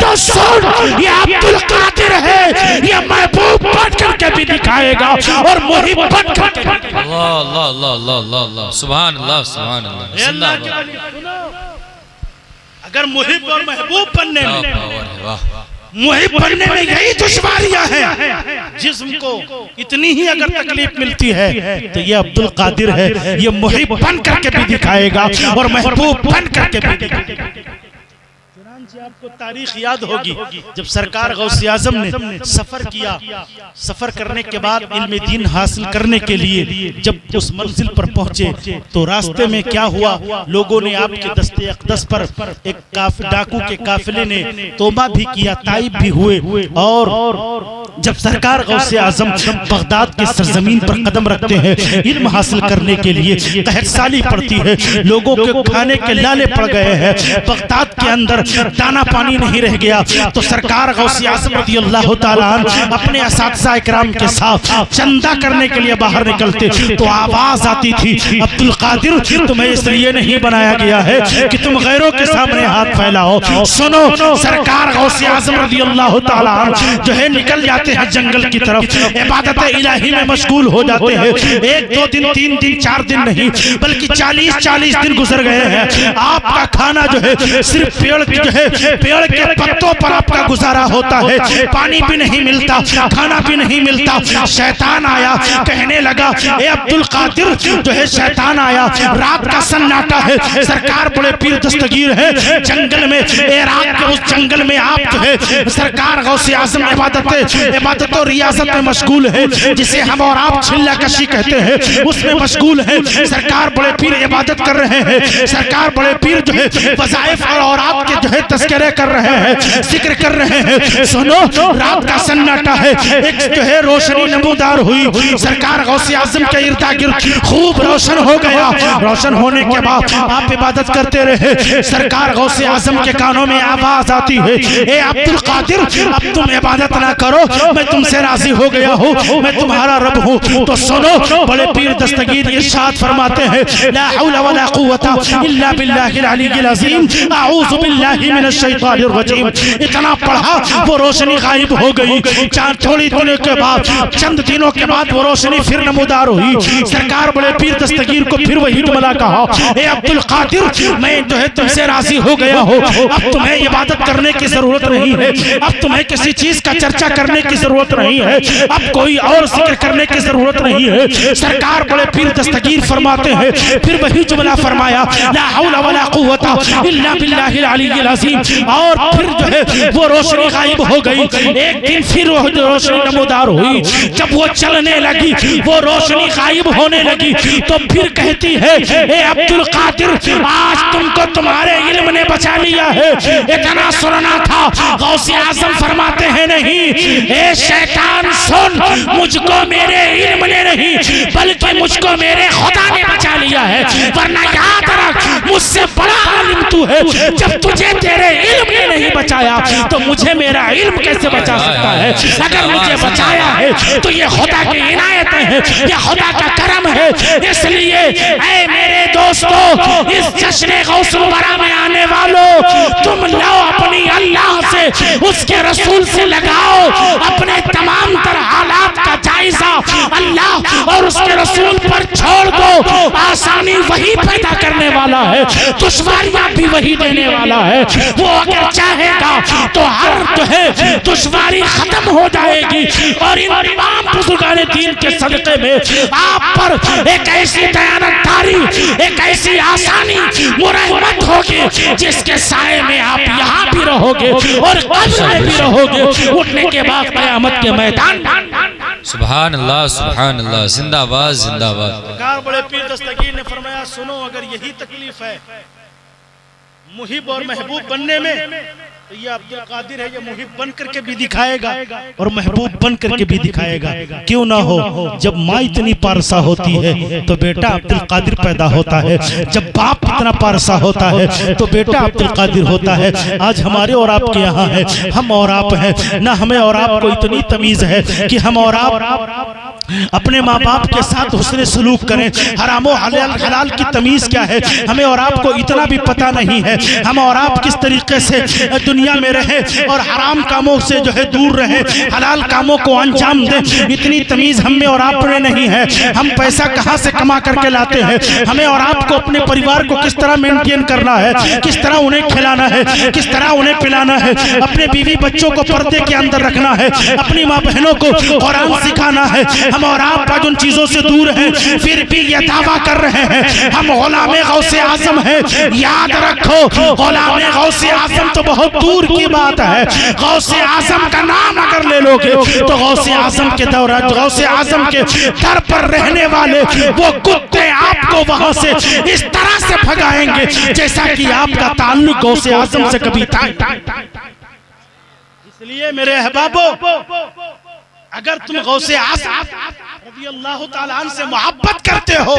तो सुन, ये अब्दुल कादिर है, ये महबूब बन करके भी दिखाएगा और मुहिब बन करके। अल्लाह अल्लाह अल्लाह अल्लाह अल्लाह, सुभान अल्लाह सुभान अल्लाह, जिंदाबाद। अगर मुहिब और महबूब बनने में, वाह मुहिब बनने में यही दुश्वारियां हैं, जिस्म को इतनी ही अगर तकलीफ मिलती है तो ये अब्दुल कादिर है, ये मुहिब बन करके भी दिखाएगा और महबूब बन करके भी दिखाएगा। आपको तारीख याद होगी, जब सरकार गौसे आजम ने सफर किया, सफर करने के बाद इल्म दीन हासिल करने के लिए जब उस मंजिल पर पहुंचे तो रास्ते में क्या हुआ, लोगों ने आपके दस्ते अक़दस पर एक डाकू के काफिले ने तौबा भी किया, ताइब भी हुए। और जब सरकार गौसे आजम बगदाद के सरजमीन पर कदम रखते हैं इल्म हासिल करने के लिए, कहत साली पड़ती है, लोगों के खाने के लाले पड़ गए हैं, बगदाद के अंदर दाना पानी नहीं रह गया, तो सरकार गौसे आज़म रज़ियल्लाहु ताला अन्हु अपने असातिज़ा इकराम के साथ चंदा करने के लिए बाहर निकलते तो आवाज आती थी, अब्दुल कादिर तुम्हें इसलिए नहीं बनाया गया है कि तुम गैरों के सामने हाथ फैलाओ। सुनो, सरकार गौसे आज़म रज़ियल्लाहु ताला अन्हु जो है निकल जाते हैं जंगल की तरफ, इबादत इलाही में मशगूल हो जाते हैं। 1 2 दिन 3 दिन 4 दिन नहीं बल्कि 40 दिन गुजर गए हैं। आपका खाना जो है सिर्फ पेड़ के पत्तों पर आपका गुजारा होता है, पानी भी नहीं मिलता, खाना भी नहीं मिलता। शैतान आया, कहने लगा ए अब्दुल कादिर जो है शैतान आया, रात का सन्नाटा है, सरकार बड़े पीर दस्तगीर है जंगल में, रात के उस जंगल में आप जो है सरकार गौसे आज़म इबादत और रियाजत में मशगूल है, जिसे हम और आप छिल्ला कशी कहते हैं, उसमें मशगूल है। सरकार बड़े पीर इबादत कर रहे हैं, सरकार बड़े पीर जो है वज़ाइफ और आपके जो है तस्करे कर रहे हैं, जिक्र कर रहे हैं। सुनो, रात का सन्नाटा है, एक जो है रोशनी नमूदार हुई, सरकार गौसे आज़म के इर्दा गिर्द खूब रोशन हो गया। रोशन होने के बाद आप इबादत करते रहे, सरकार गौसे आज़म के कानों में आवाज आती है, ए अब्दुल कादिर अब तुम इबादत ना करो, मैं तुमसे राजी हो गया हूँ, मैं तुम्हारा रब हूँ। तो सुनो, बड़े पीर दस्तगीर इरशाद फरमाते हैं, ला हौला वला कुव्वता इल्ला बिल्लाहिल अलीय्यिल अज़ीम, अऊज़ु बिल्लाहि मिनश शैतानिर रजीम। इतना पढ़ा वो रोशनी गायब हो गई। थोड़ी दिनों के बाद, चंद दिनों के बाद वो रोशनी फिर नमूदार हुई। सरकार बड़े पीर दस्तगीर को फिर वही जुमला कहा, ए अब्दुल कादिर मैं जो है तुमसे राजी हो गया हूँ, अब तुम्हें इबादत करने की जरूरत नहीं है, अब तुम्हें किसी चीज का चर्चा करने की जरूरत नहीं है, अब कोई और जिक्र करने की जरूरत नहीं है। सरकार बड़े पीर दस्तगीर फरमाते हैं, फिर वही जुमला फरमाया, ला हौला वला कुव्वता इल्ला बिल्लाहिल अलीय्यिल अज़ीम। और फिर जो है वो रोशनी गायब हो गई। एक दिन फिर वो रोशनी नमूदार हुई, जब वो चलने लगी, वो रोशनी गायब होने लगी, तो फिर कहती है, ए अब्दुल कादिर आज तुमको तुम्हारे इल्म ने बचा लिया है। इतना सुनना था, गौसे आज़म फरमाते हैं नहीं, ए शैतान सुन, मुझको मेरे इल्म ने नहीं बल्कि मुझको मेरे खुदा ने बचा लिया है, वरना याद रख मुझसे बड़ा आलिम तू है। जब तुझे तेरे इल्म ने नहीं बचाया तो मुझे मेरा इल्म कैसे बचा सकता है? अगर मुझे बचाया है तो ये खुदा की इनायत है, ये खुदा का करम है। इसलिए ऐ मेरे दोस्तों, इस जश्न गौसुल वरा में आने वालों, तुम लो अपनी अल्लाह से, उसके रसूल से लगाओ अपने तमाम तरह हालात का जायजा, अल्लाह और उसके रसूल पर छोड़ दो। दो, आसानी वही पैदा करने वाला है, दुश्वारियां भी वही देने वाला है। वो अगर चाहेगा तो हर जो है दुश्वारी खत्म हो जाएगी और इन तमाम बुजुर्गान दीन के सदक़े में आप पर एक ऐसी दयानतदारी, एक ऐसी आसानी, मुरहमत होगी जिसके साए में आप यहाँ भी रहोगे और कब्र में भी रहोगे, उठने के बाद क़यामत के मैदान। सुभान अल्लाह, सुभान अल्लाह, जिंदाबाद जिंदाबाद। सरकार बड़े पीर दस्तगीर ने फरमाया, सुनो अगर यही तकलीफ है मुहिब और महबूब बनने में, तो ये अब्दुल कादिर है, ये मुहिब बन करके भी दिखाएगा और महबूब बन करके भी दिखाएगा। क्यों ना हो, जब माँ इतनी पारसा होती है तो बेटा अब्दुल कादिर पैदा होता है, जब बाप इतना पारसा होता है तो बेटा अब्दुल कादिर होता है। आज हमारे और आपके यहाँ है, हम और आप हैं ना, हमें और आपको इतनी तमीज है कि हम और आप अपने माँ बाप के साथ हुस्न सलूक करें। हराम और हलाल की तमीज क्या है हमें और आपको इतना भी पता नहीं है। हम और आप किस तरीके से दुनिया में रहे और हराम कामों से जो है दूर रहे, हलाल कामों को अंजाम दें, इतनी तमीज हम में और आप में नहीं है। हम पैसा कहाँ से कमा करके लाते हैं, हमें और आपको अपने परिवार को किस तरह मेंटेन करना है, किस तरह उन्हें खिलाना है, किस तरह उन्हें पिलाना है, अपने बीवी बच्चों को पर्दे के अंदर रखना है, अपनी माँ बहनों को कुरान सिखाना है। हम और आप आज उन चीजों से दूर हैं, फिर भी ये दावा कर रहे हैं हम गुलामे गौसे आजम हैं। याद रखो, गुलामे गौसे आजम तो बहुत दूर की बात है। गौसे आजम का नाम अगर ले लोगे तो गौसे आजम के दौरान, गौसे आजम के दर पर रहने वाले वो कुत्ते आपको वहां से इस तरह से भगाएंगे जैसा कि आपका ताल्लुक गौसे आजम से कभी था। इसलिए मेरे अहबाबो, अगर तुम गौसे आज़म रज़ी अल्लाह ताला अन्हु से मोहब्बत करते हो,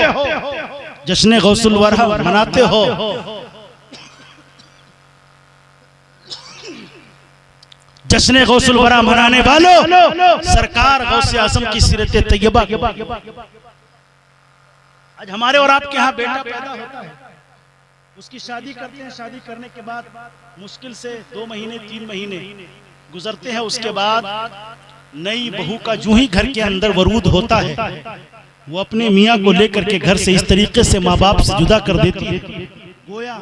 जश्न गौसुल वरा मनाते हो, जश्न गौसुल वरा मनाने वालों, सरकार गौसे आज़म की सीरत तैयबा। आज हमारे और आपके यहाँ बेटा पैदा होता है, उसकी शादी करते हैं, शादी करने के बाद मुश्किल से 2 महीने 3 महीने गुजरते हैं, उसके बाद नई बहू का जूं ही घर के अंदर वरूद होता है, वो अपने मियाँ को लेकर के घर से इस तरीके से माँ बाप से जुदा कर देती है, गोया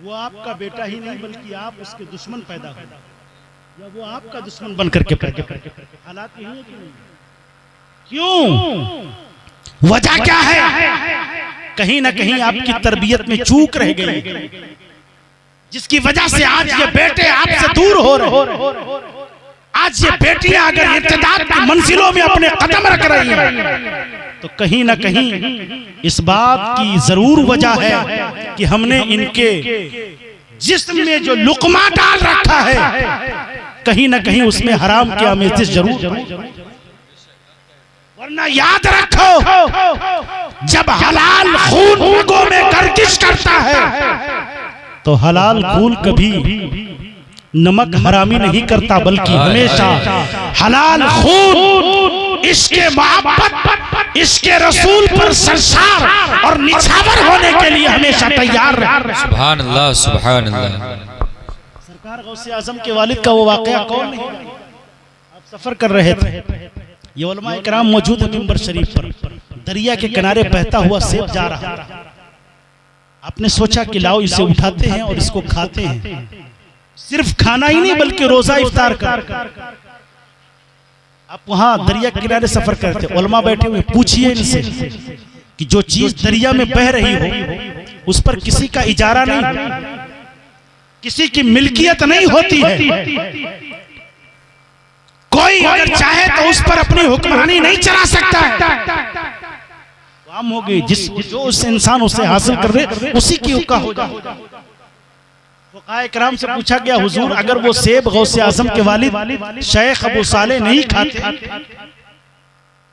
वो आपका बेटा ही नहीं बल्कि आप उसके दुश्मन पैदा हो, या वो आपका दुश्मन बन करके पैदा। हालात यही है कि नहीं? क्यों? वजह क्या है? कहीं ना कहीं आपकी तरबियत में चूक रह गई, जिसकी वजह से आज ये बेटे आपसे दूर हो रहे। आज ये बेटियां अगर इर्तिदाद की मंजिलों में अपने कदम रख रही हैं तो कहीं ना कहीं इस बात की जरूर वजह है कि हमने इनके जिस्म में जो लुकमा डाल रखा है कहीं ना कहीं उसमें हराम की आमेज़िश जरूर। वरना याद रखो, जब हलाल खून रगों में गर्दिश करता है तो हलाल खून कभी नमक हरामी नहीं करता, बल्कि हमेशा हलाल खून इसके मोहब्बत, इसके रसूल पर सरसार और निछावर होने के लिए हमेशा तैयार रहे। सुभान अल्लाह, सुभान अल्लाह। सरकार गौसे आजम के वालिद का वो वाकया कौन नहीं, आप सफर कर रहे थे, ये उलमा इकराम मौजूद है मिंबर शरीफ पर, दरिया के किनारे बहता हुआ सेब जा रहा, आपने सोचा कि लाओ इसे उठाते हैं और इसको खाते हैं। सिर्फ खाना ही नहीं बल्कि रोजा इफ्तार कर। आप वहां दरिया के किनारे सफर करते, उलमा बैठे हुए, पूछिए इनसे कि जो चीज दरिया में बह रही हो उस पर किसी का इजारा नहीं, किसी की मिल्कियत नहीं होती है, कोई अगर चाहे तो उस पर अपनी हुक्मरानी नहीं चला सकता है। काम हो गई, जो उस इंसान उसे हासिल कर रहे उसी की हुक्का हो जाए। फुक़हा इकराम से पूछा गया, हुजूर अगर वो सेब गौसे आज़म के वालिद शेख अबू सालेह नहीं खाते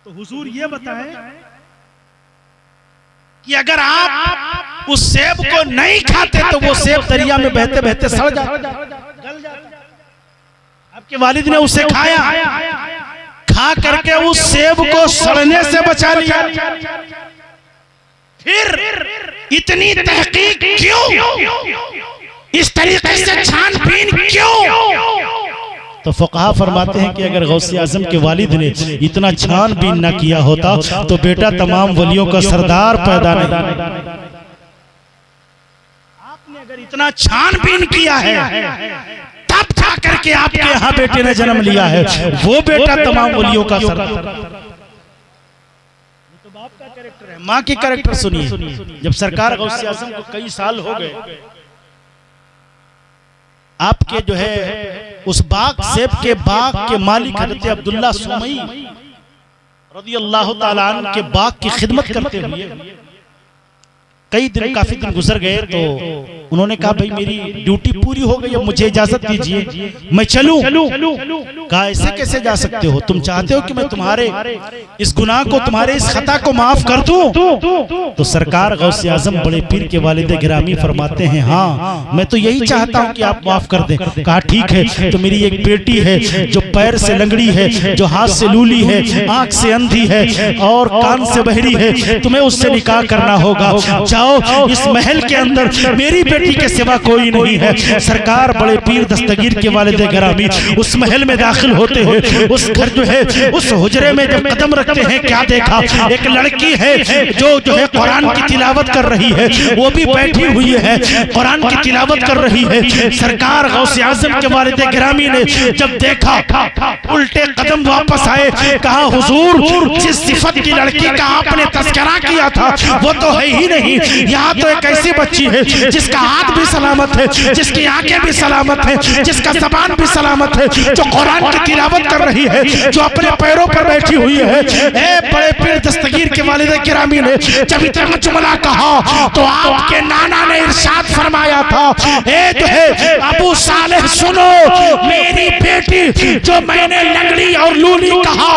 तो हुजूर ये बताएं कि अगर आप उस सेब को नहीं खाते तो वो सेब दरिया में बहते बहते सड़ जाता, गल जाता। आपके वालिद ने उसे खाया, खा करके उस सेब को सड़ने से बचा लिया। फिर इतनी तहकीक क्यों, इस तरीके से छानबीन क्यों? तो फुक़हा फरमाते हैं कि अगर गौसे आज़म के वालिद ने इतना छानबीन न किया होता तो बेटा तमाम वलियों का सरदार पैदा नहीं। आपने अगर इतना छानबीन किया है तब जा करके आपके यहाँ बेटे ने जन्म लिया है, वो बेटा तमाम वलियों का सरदार। तो बाप का कैरेक्टर है, माँ की कैरेक्टर सुनिए। जब सरकार गौसे आज़म को कई साल हो गए, आपके जो है उस बाग सेब के बाग के मालिक हज़रत अब्दुल्ला सुमई रज़ियल्लाहु ताला अन्हु के बाग की खिदमत करते हुए कई दिन काफी दिन गुजर गए, तो उन्होंने कहा भाई मेरी ड्यूटी पूरी हो गई, अब मुझे इजाजत दीजिए मैं चलूं। कहा ऐसे कैसे जा सकते हो, तुम चाहते हो कि मैं तुम्हारे इस गुनाह को, तुम्हारे इस खता को माफ कर दूं? तो सरकार गौसे आज़म बड़े पीर के वालिद गिरामी फरमाते हैं हाँ मैं तो यही चाहता हूं कि आप माफ कर दें। कहा ठीक है, तो मेरी एक बेटी है जो पैर से लंगड़ी है, जो हाथ से लूली है, आंख से अंधी है और कान से बहरी है, तुम्हें उससे निकाह करना होगा। जाओ इस महल के अंदर मेरी बेटी के सिवा कोई नहीं है। सरकार बड़े पीर दस्तगीर के वालिद गिरामी उस महल में दाखिल होते हैं। उस घर जो है उस हुजरे में जब कदम रखते हैं, क्या देखा, एक लड़की है जो है कुरान की तिलावत कर रही है, वो भी बैठी हुई है कुरान की तिलावत कर रही है। सरकार गौसे आज़म के वालिद गिरामी ने जब देखा, उल्टे कदम वापस आए, कहा हुजूर जिस सिफत की लड़की का आपने तस्करा किया था वो तो है ही नहीं, यहाँ तो एक ऐसी बच्ची है जिसका हाथ भी सलामत है, जिसकी आंखें भी सलामत है, जिसका ज़बान भी सलामत है, जो कुरान की तिलावत कर रही है, जो अपने पैरों पर बैठी हुई है। ए बड़े पीर दस्तगीर के वालिद गिरामी ने जब इतना जुमला कहा तो आपके नाना ने इरशाद फरमाया था, ए जो है अबू सालेह सुनो, मेरी बेटी जो मैंने लंगड़ी और लूली कहा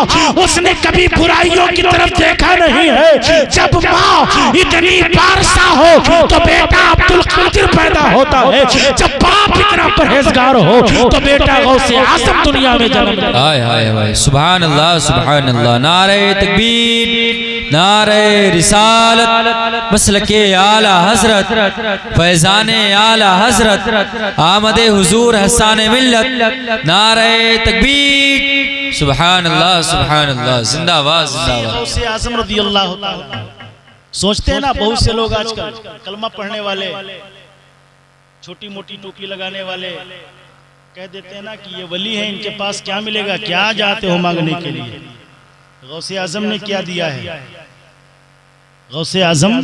उसने कभी बुराइयों की तरफ देखा नहीं है। जब माँ इतनी बारसा हो तो बेटा अब्दुल कादिर पैदा होता है, जब बाप इतना परहेजगार हो तो बेटा गौसे आज़म दुनिया में जन्म लेता है। हाय हाय हाय, सुभान अल्लाह सुभान अल्लाह, नारे तकबीर, नारे रिसालत, मसलके आला हजरत, फैजाने आला हजरत, आमदे हुजूर हसाने मिल्लत, नारे तकबीर, सुभान अल्लाह सुभान अल्लाह, जिंदाबाद जिंदाबाद। गौसे आज़म रज़ियल्लाहु ताला। सोचते हैं ना बहुत से लोग आजकल कलमा पढ़ने वाले, छोटी मोटी टोपी लगाने वाले कह देते हैं ना कि ये वली है, इनके पास क्या मिलेगा, क्या जाते हो मांगने के लिए। गौसे आज़म ने क्या दिया है, गौसे आज़म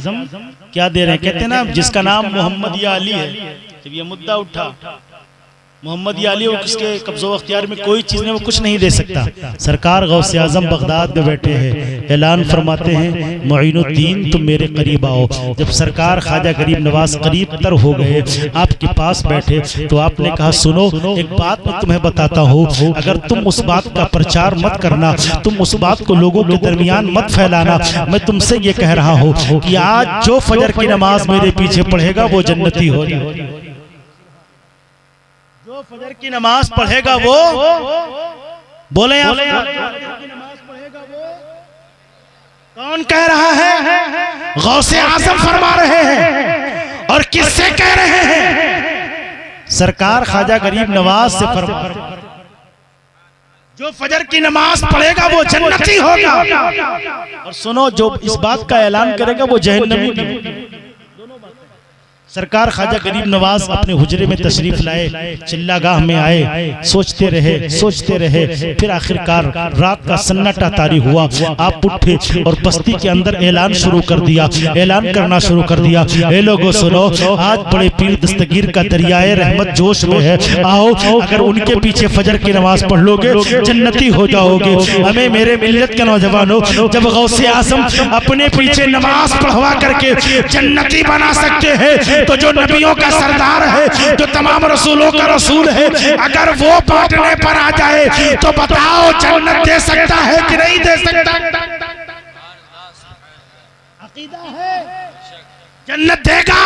क्या दे रहे हैं? कहते हैं ना जिसका नाम मोहम्मद या अली है, जब ये मुद्दा उठा मोहम्मद या अली उसके कब्ज़ो अख्तियार में कोई चीज़ नहीं, वो कुछ नहीं दे सकता। सरकार गौसे आज़म बगदाद में बैठे हैं, ऐलान फरमाते हैं मुईनुद्दीन तुम मेरे करीब आओ। जब सरकार ख्वाजा गरीब नवाज करीब तर हो गए, आपके पास बैठे, तो आपने कहा सुनो एक बात मैं तुम्हें बताता हूँ, अगर तुम उस बात का प्रचार मत करना, तुम उस बात को लोगों के दरमियान मत फैलाना, मैं तुमसे ये कह रहा हूँ कि आज जो फजर की नमाज मेरे पीछे पढ़ेगा वो जन्नती हो जाएगा। जो फजर की नमाज पढ़ेगा वो, बोले आप की नमाज पढ़ेगा वो, कौन कह रहा है? गौसे आज़म फरमा रहे हैं। और किससे कह रहे हैं? सरकार ख्वाजा गरीब नवाज से फरमा रहे हैं, जो फजर की नमाज पढ़ेगा वो जन्नती होगा। और सुनो जो इस बात का ऐलान करेगा वो जहन्नमी नहीं। सरकार ख्वाजा गरीब नवाज अपने हुजरे में तशरीफ लाए, चिल्लागाह में आए, सोचते रहे, फिर आखिरकार रात का सन्नाटा तारी हुआ। आप उठे और बस्ती के अंदर ऐलान शुरू कर दिया, ऐलान करना शुरू कर दिया, ए लोगों सुनो, आज बड़े पीर दस्तगीर का दरियाए रहमत जोश में है, आओ अगर उनके पीछे फजर की नमाज पढ़ लोगे जन्नती हो जाओगे। हमें मेरे मिल्लत के नौजवानों, जब गौसे आज़म अपने पीछे नमाज पढ़वा करके जन्नती बना सकते हैं तो जो नबियों का सरदार है, जो तमाम रसूलों का रसूल है, अगर वो बांटने पर आ जाए तो बताओ जन्नत दे सकता है कि नहीं दे सकता? अकीदा है जन्नत देगा,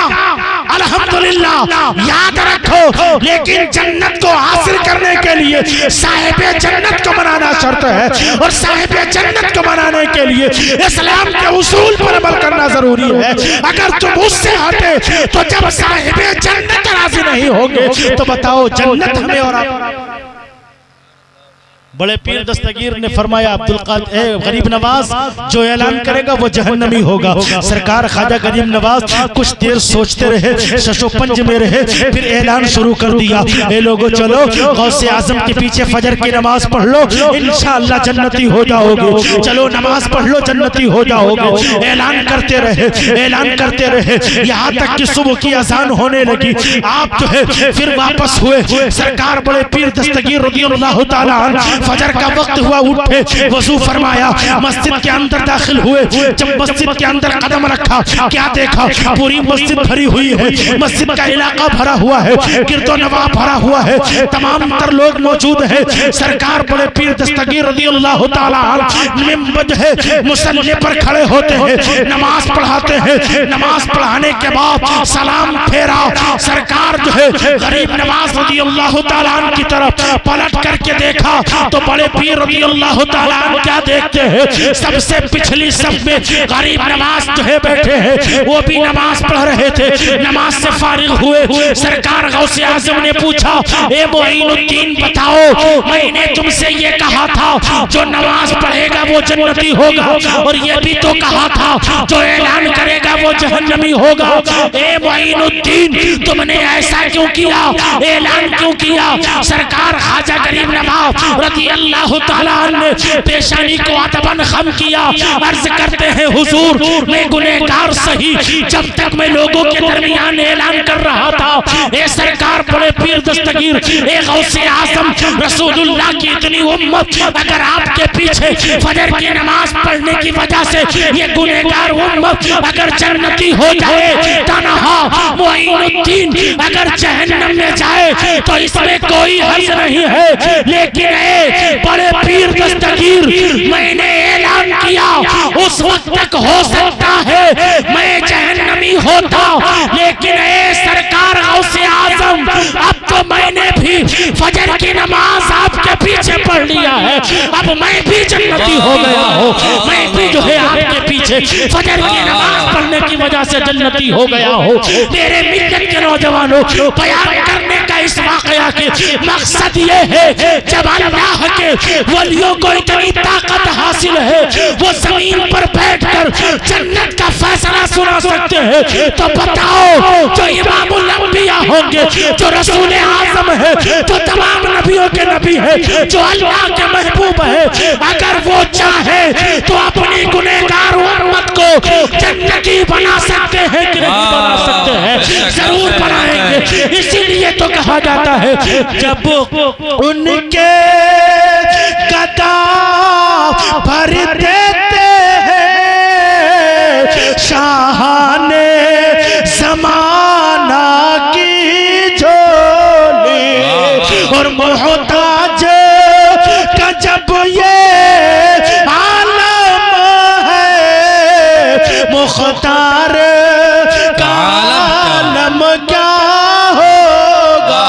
अल्हम्दुलिल्लाह। याद रखो, लेकिन जन्नत को हासिल करने के लिए साहिबे जन्नत को मनाना शर्त है, और साहिबे जन्नत को मनाने के लिए इस्लाम के उसूल पर अमल करना जरूरी है। अगर तुम उससे हटे तो जब साहिबे जन्नत राजी नहीं होंगे तो बताओ जन्नत हमें और बड़े पीर दस्तगीर ने फरमाया अब्दुल कादिर गरीब नवाज जो ऐलान करेगा वो जहन्नमी होगा। सरकार ख्वाजा गरीब नवाज कुछ देर सोचते रहे, शशोपंज में रहे, फिर ऐलान शुरू कर दिया, ए लोगो चलो गौसे आजम के पीछे फजर की नमाज पढ़ लो, इंशाअल्लाह जन्नती हो जाओगे, चलो नमाज पढ़ लो जन्नती हो जाओगे। ऐलान करते रहे, ऐलान करते रहे, यहाँ तक कि सुबह की अजान होने लगी। आप जो है फिर वापस हुए। सरकार बड़े पीर दस्तगीर रज़ियल्लाहु ताला अन्हु फजर का वक्त हुआ, उठे, वजू फरमाया, मस्जिद के अंदर दाखिल हुए। जब मस्जिद के अंदर कदम रखा, क्या देखा? पूरी मस्जिद भरी हुई है, मस्जिद का इलाका भरा हुआ है, गिरदो नवा भरा हुआ है, तमाम तर लोग मौजूद है। सरकार बड़े पीर दस्तगीर रज़ियल्लाहु ताला अन्हु है मुसल्ले पर खड़े होते हैं, नमाज पढ़ाते हैं। नमाज पढ़ाने के बाद सलाम फेरा, सरकार जो है गरीब नवाज रज़ियल्लाहु ताला अन्हु की तरफ पलट करके देखा तो बड़े पीर रज़ियल्लाहु ताला अन्हु क्या देखते हैं? सबसे पिछली सब में गरीब नवाज जो है बैठे हैं, वो भी नमाज पढ़ रहे थे। नमाज से फारिग हुए, सरकार गौसे आज़म ने पूछा, ए मोइनुद्दीन बताओ, मैंने तुमसे ये कहा था जो नमाज पढ़ेगा वो जन्नती होगा, और ये भी तो कहा था जो ऐलान करेगा वो जहन्नमी होगा। ए मोइनुद्दीन तुमने ऐसा क्यों किया, ऐलान क्यों किया? सरकार ख्वाजा गरीब नवाज रज़ियल्लाहु ताला अन्हु ने पेशानी को अदबन खम किया, अर्ज करते हैं हुजूर मैं गुनहगार सही, जब तक मैं लोगों के दरमियान ऐलान कर रहा था, ए सरकार बड़े पीर दस्तगीर, ए गौसे आज़म रसूलुल्लाह की इतनी उम्मत अगर आपके पीछे फजर की नमाज पढ़ने की वजह से ये गुनहगार उम्मत अगर जन्नती हो जाए, तनहा मोइनुद्दीन अगर जहन्नम में जाए तो इसमें कोई हर्ज नहीं है। लेकिन ए बड़े पीर दस्तगीर, मैंने ऐलान किया उस वक्त तक हो सकता है मैं जहन्नमी होता, लेकिन ए सरकार गौसे आज़म अब तो मैंने भी फजर की नमाज आपके पीछे पढ़ लिया है, अब मैं भी जन्नती हो गया हूँ, मैं भी जो है आपके पीछे फजर की नमाज पढ़ने की वजह से जन्नती हो गया हूँ। मेरे मिल्लत के नौजवानों, बयान करने का इस वाकया के मकसद ये है, जब अल्लाह के वलियों को इतनी ताकत हासिल है वो जमीन पर बैठकर जन्नत का फैसला सुना सकते हैं, तो बताओ जो इमामुल अंबिया होंगे, जो रसूल आज़म है, जो तमाम नबियों के नबी है, जो अल्लाह के महबूब है, अगर वो चाहे तो अपनी गुनहगार उम्मत को जन्नती बना सकते हैं कि नहीं बना सकते हैं? जरूर बनाएंगे। इसीलिए तो कहा जाता है जब उनके कदम भर देते हैं शाहाने ज़माना की झोली, और मोहताज का जब ये आलम है, मुख्तार का आलम क्या होगा?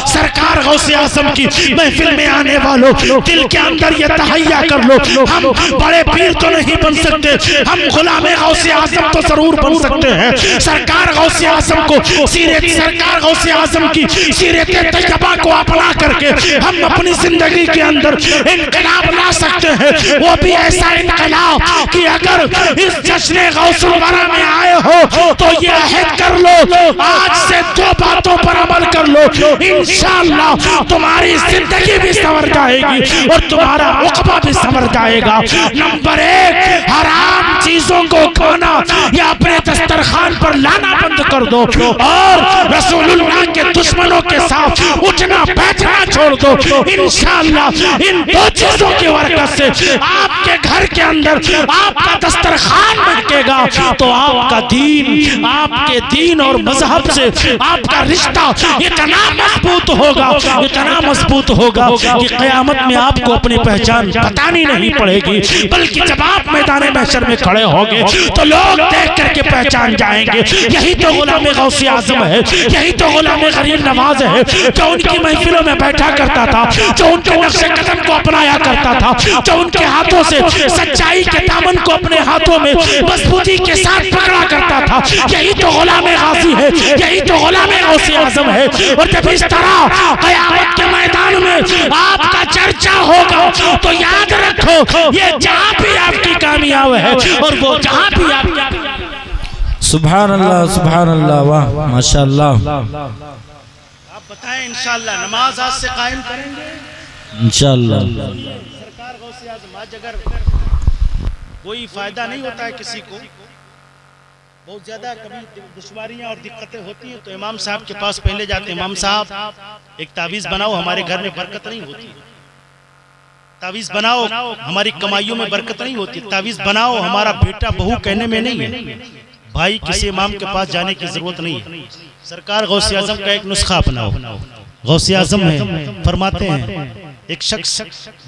सरकार गौसे आज़म की महफिल में आने वालों, दिल के अंदर ये तहैया कर लो, हम बड़े पीर तो नहीं बन सकते, हम गुलामे गौसे आज़म तो जरूर बन सकते हैं। सरकार गौसे आज़म को सीरत, सरकार गौसे आज़म की सीरत तैयबा को अपना करके हम अपनी जिंदगी के अंदर इनकलाब ला सकते हैं, वो भी ऐसा इनकलाब कि अगर इस जश्न गौसुल वरा में आए हो तो ये अहद कर लो, आज से दो बातों पर अमल कर लो, इंशाअल्लाह तुम्हारी जिंदगी भी संवर जाएगी और तुम्हारा उक़बा भी संवर जाएगा। नंबर एक, हराम चीजों को खाना या अपने दस्तरखान पर लाना बंद कर दो, और रसूलुल्लाह के दुश्मनों के साथ उठना बैठना छोड़ दो। इंशाअल्लाह इन दो चीजों की बरकत से आपके घर के अंदर आपका दस्तरखान महकेगा, तो आपका दीन, आपके दीन और मजहब से आपका रिश्ता इतना मजबूत होगा, इतना मजबूत होगा कि क़यामत में आपको अपनी पहचान बतानी नहीं पड़ेगी, बल्कि जब आप मैदान महशर में खड़े होंगे तो लोग देख करके पहचान पहचान जाएंगे यही तो गुलाम गौसे आजम है, यही तो गुलाम गरीब नवाज है, जो उनकी महफिलों में बैठा करता था, जो उनके नक्शे कदम को अपनाया करता था, जो उनके हाथों से सच्चाई के दामन को अपने हाथों में मजबूती के साथ पकड़ा करता था, यही तो गुलाम गाजी है, यही तो गुलाम गौसे आजम है। और जब इस तरह क़यामत के मैदान में आपका चर्चा होगा तो याद रखो ये जहां भी आपकी कामयाब है और वो जहां भी आपकी। सुभान अल्लाह, वाह माशाअल्लाह। आप बताएं इंशाअल्लाह नमाज आज से कायम करेंगे इंशाअल्लाह। सरकार गौसे आज़म आज अगर कोई फायदा नहीं होता है किसी को, बहुत ज्यादा कभी दुश्वारियां और दिक्कतें होती हैं तो इमाम साहब के पास पहले जाते हैं, इमाम साहब एक तावीज़ बनाओ, हमारे घर में बरकत नहीं होती, तावीज़ बनाओ, हमारी कमाइयों में बरकत नहीं होती, तावीज़ बनाओ, हमारा बेटा बहू कहने में नहीं है। भाई किसी इमाम के पास जाने की जरूरत नहीं है, सरकार गौसे आज़म का एक नुस्खा अपनाओ। गौसे आज़म है फरमाते हैं एक शख्स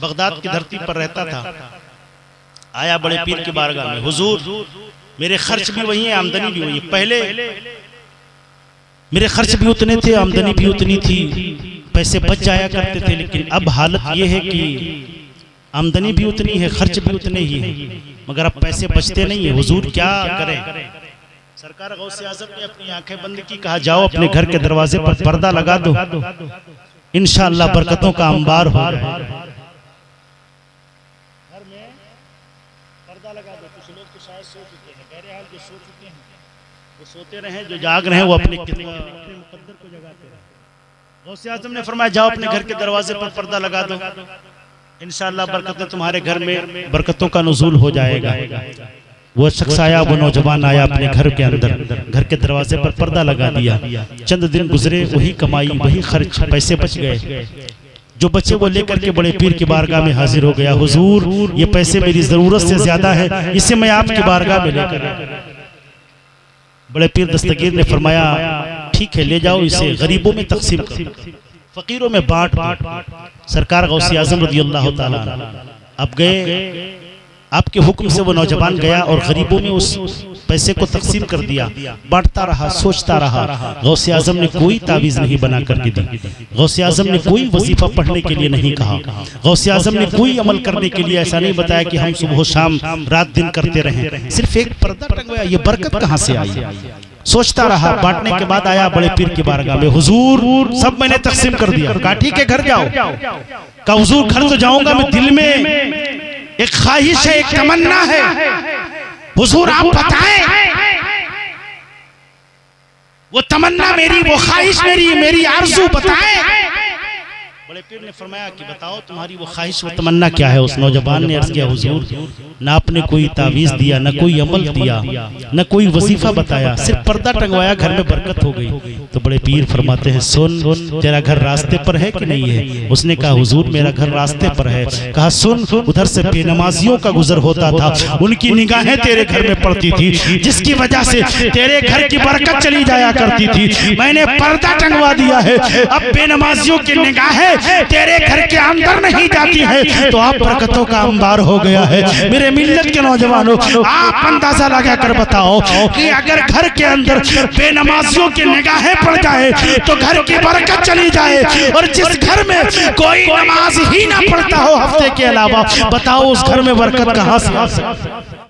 बगदाद की धरती पर रहता था, आया बड़े पीर की बारगाह में, हुजूर मेरे खर्च भी वही है, आमदनी भी वही है, पहले मेरे खर्च भी उतने थे, आमदनी भी उतनी थी, पैसे बच जाया करते थे, लेकिन अब हालत ये है कि आमदनी भी उतनी है, खर्च भी उतने ही है, मगर अब पैसे बचते नहीं है, हुजूर क्या करें। सरकार गौसे आज़म ने अपनी आंखें बंद की, कहा जाओ अपने घर के दरवाजे पर पर्दा लगा दो, इंशाअल्लाह बरकतों का अंबार हो। सोते रहे, जो जाग रहे हैं वो अपने मुकद्दर को जगाते रहे। गौसे आज़म ने फरमाया जाओ अपने घर के दरवाजे पर पर्दा लगा दो, इंशाअल्लाह बरकतें तुम्हारे घर में, बरकतों का नुज़ूल हो जाएगा। वो शख्स आया, वो नौजवान आया अपने घर के अंदर, घर के दरवाजे पर पर्दा लगा दिया, चंद दिन गुजरे, वही कमाई वही खर्च, पैसे बच गए, जो बच्चे वो लेकर के बड़े पीर की बारगाह में हाजिर हो गया, हुजूर ये पैसे मेरी जरूरत से ज्यादा है, इसे मैं आपकी बारगाह में लेकर। बड़े पीर दस्तगीर ने फरमाया ठीक है ले जाओ, इसे गरीबों में तकसीम करो, फकीरों में बांट। सरकार गौसे आज़म रज़ियल्लाहु ताला अब गए, आपके हुक्म से वो नौजवान गया और गरीबों में उस पैसे को तकसीम कर दिया, बांटता रहा, सोचता रहा। गौसे आज़म ने कोई तावीज़ नहीं बना करके दी, गौसे आज़म ने कोई वजीफा पढ़ने के लिए नहीं कहा, गौसे आज़म ने कोई अमल करने के लिए ऐसा नहीं बताया कि हम सुबह शाम रात दिन करते रहें, सिर्फ एक पर्दा टंगवाया, ये बरकत कहाँ से आई। सोचता रहा, बांटने के बाद आया बड़े पीर की बारगाह में, हुजूर सब मैंने तकसीम कर दिया। कहा ठीक है घर जाओ। कहा हुजूर घर तो जाऊंगा, मैं दिल में एक ख्वाहिश है, एक तमन्ना है, हुजूर आप बताएं वो तमन्ना मेरी, वो ख्वाहिश मेरी आरज़ू बताएं। बड़े पीर ने फरमाया कि बताओ तुम्हारी वो ख्वाहिश वो तमन्ना क्या है। उस नौजवान ने अर्ज़ किया हुजूर ना आपने कोई तावीज़ दिया, ना कोई अमल दिया, ना कोई वजीफा बताया, सिर्फ पर्दा टंगवाया, घर में बरकत हो गई। तो बड़े पीर फरमाते हैं सुन तेरा घर रास्ते पर है कि नहीं है। उसने कहा हुजूर मेरा घर रास्ते पर है। कहा सुन उधर से बेनमाजियों का गुजर होता था, उनकी निगाहें तेरे घर में पड़ती थी, जिसकी वजह से तेरे घर की बरकत चली जाया करती थी। मैंने पर्दा टंगवा दिया है, अब बेनमाजियों की निगाहें तेरे घर के अंदर नहीं जाती है, तो आप बरकतों का अंबार हो गया है। मेरे मिल्लत के नौजवानों आप अंदाजा लगा कर बताओ कि अगर घर के अंदर बेनमाजियों की निगाहें पड़ जाए तो घर की बरकत चली जाए, और जिस घर में कोई नमाज ही ना पढ़ता हो हफ्ते के अलावा, बताओ उस घर में बरकत कहां से आ सकती है।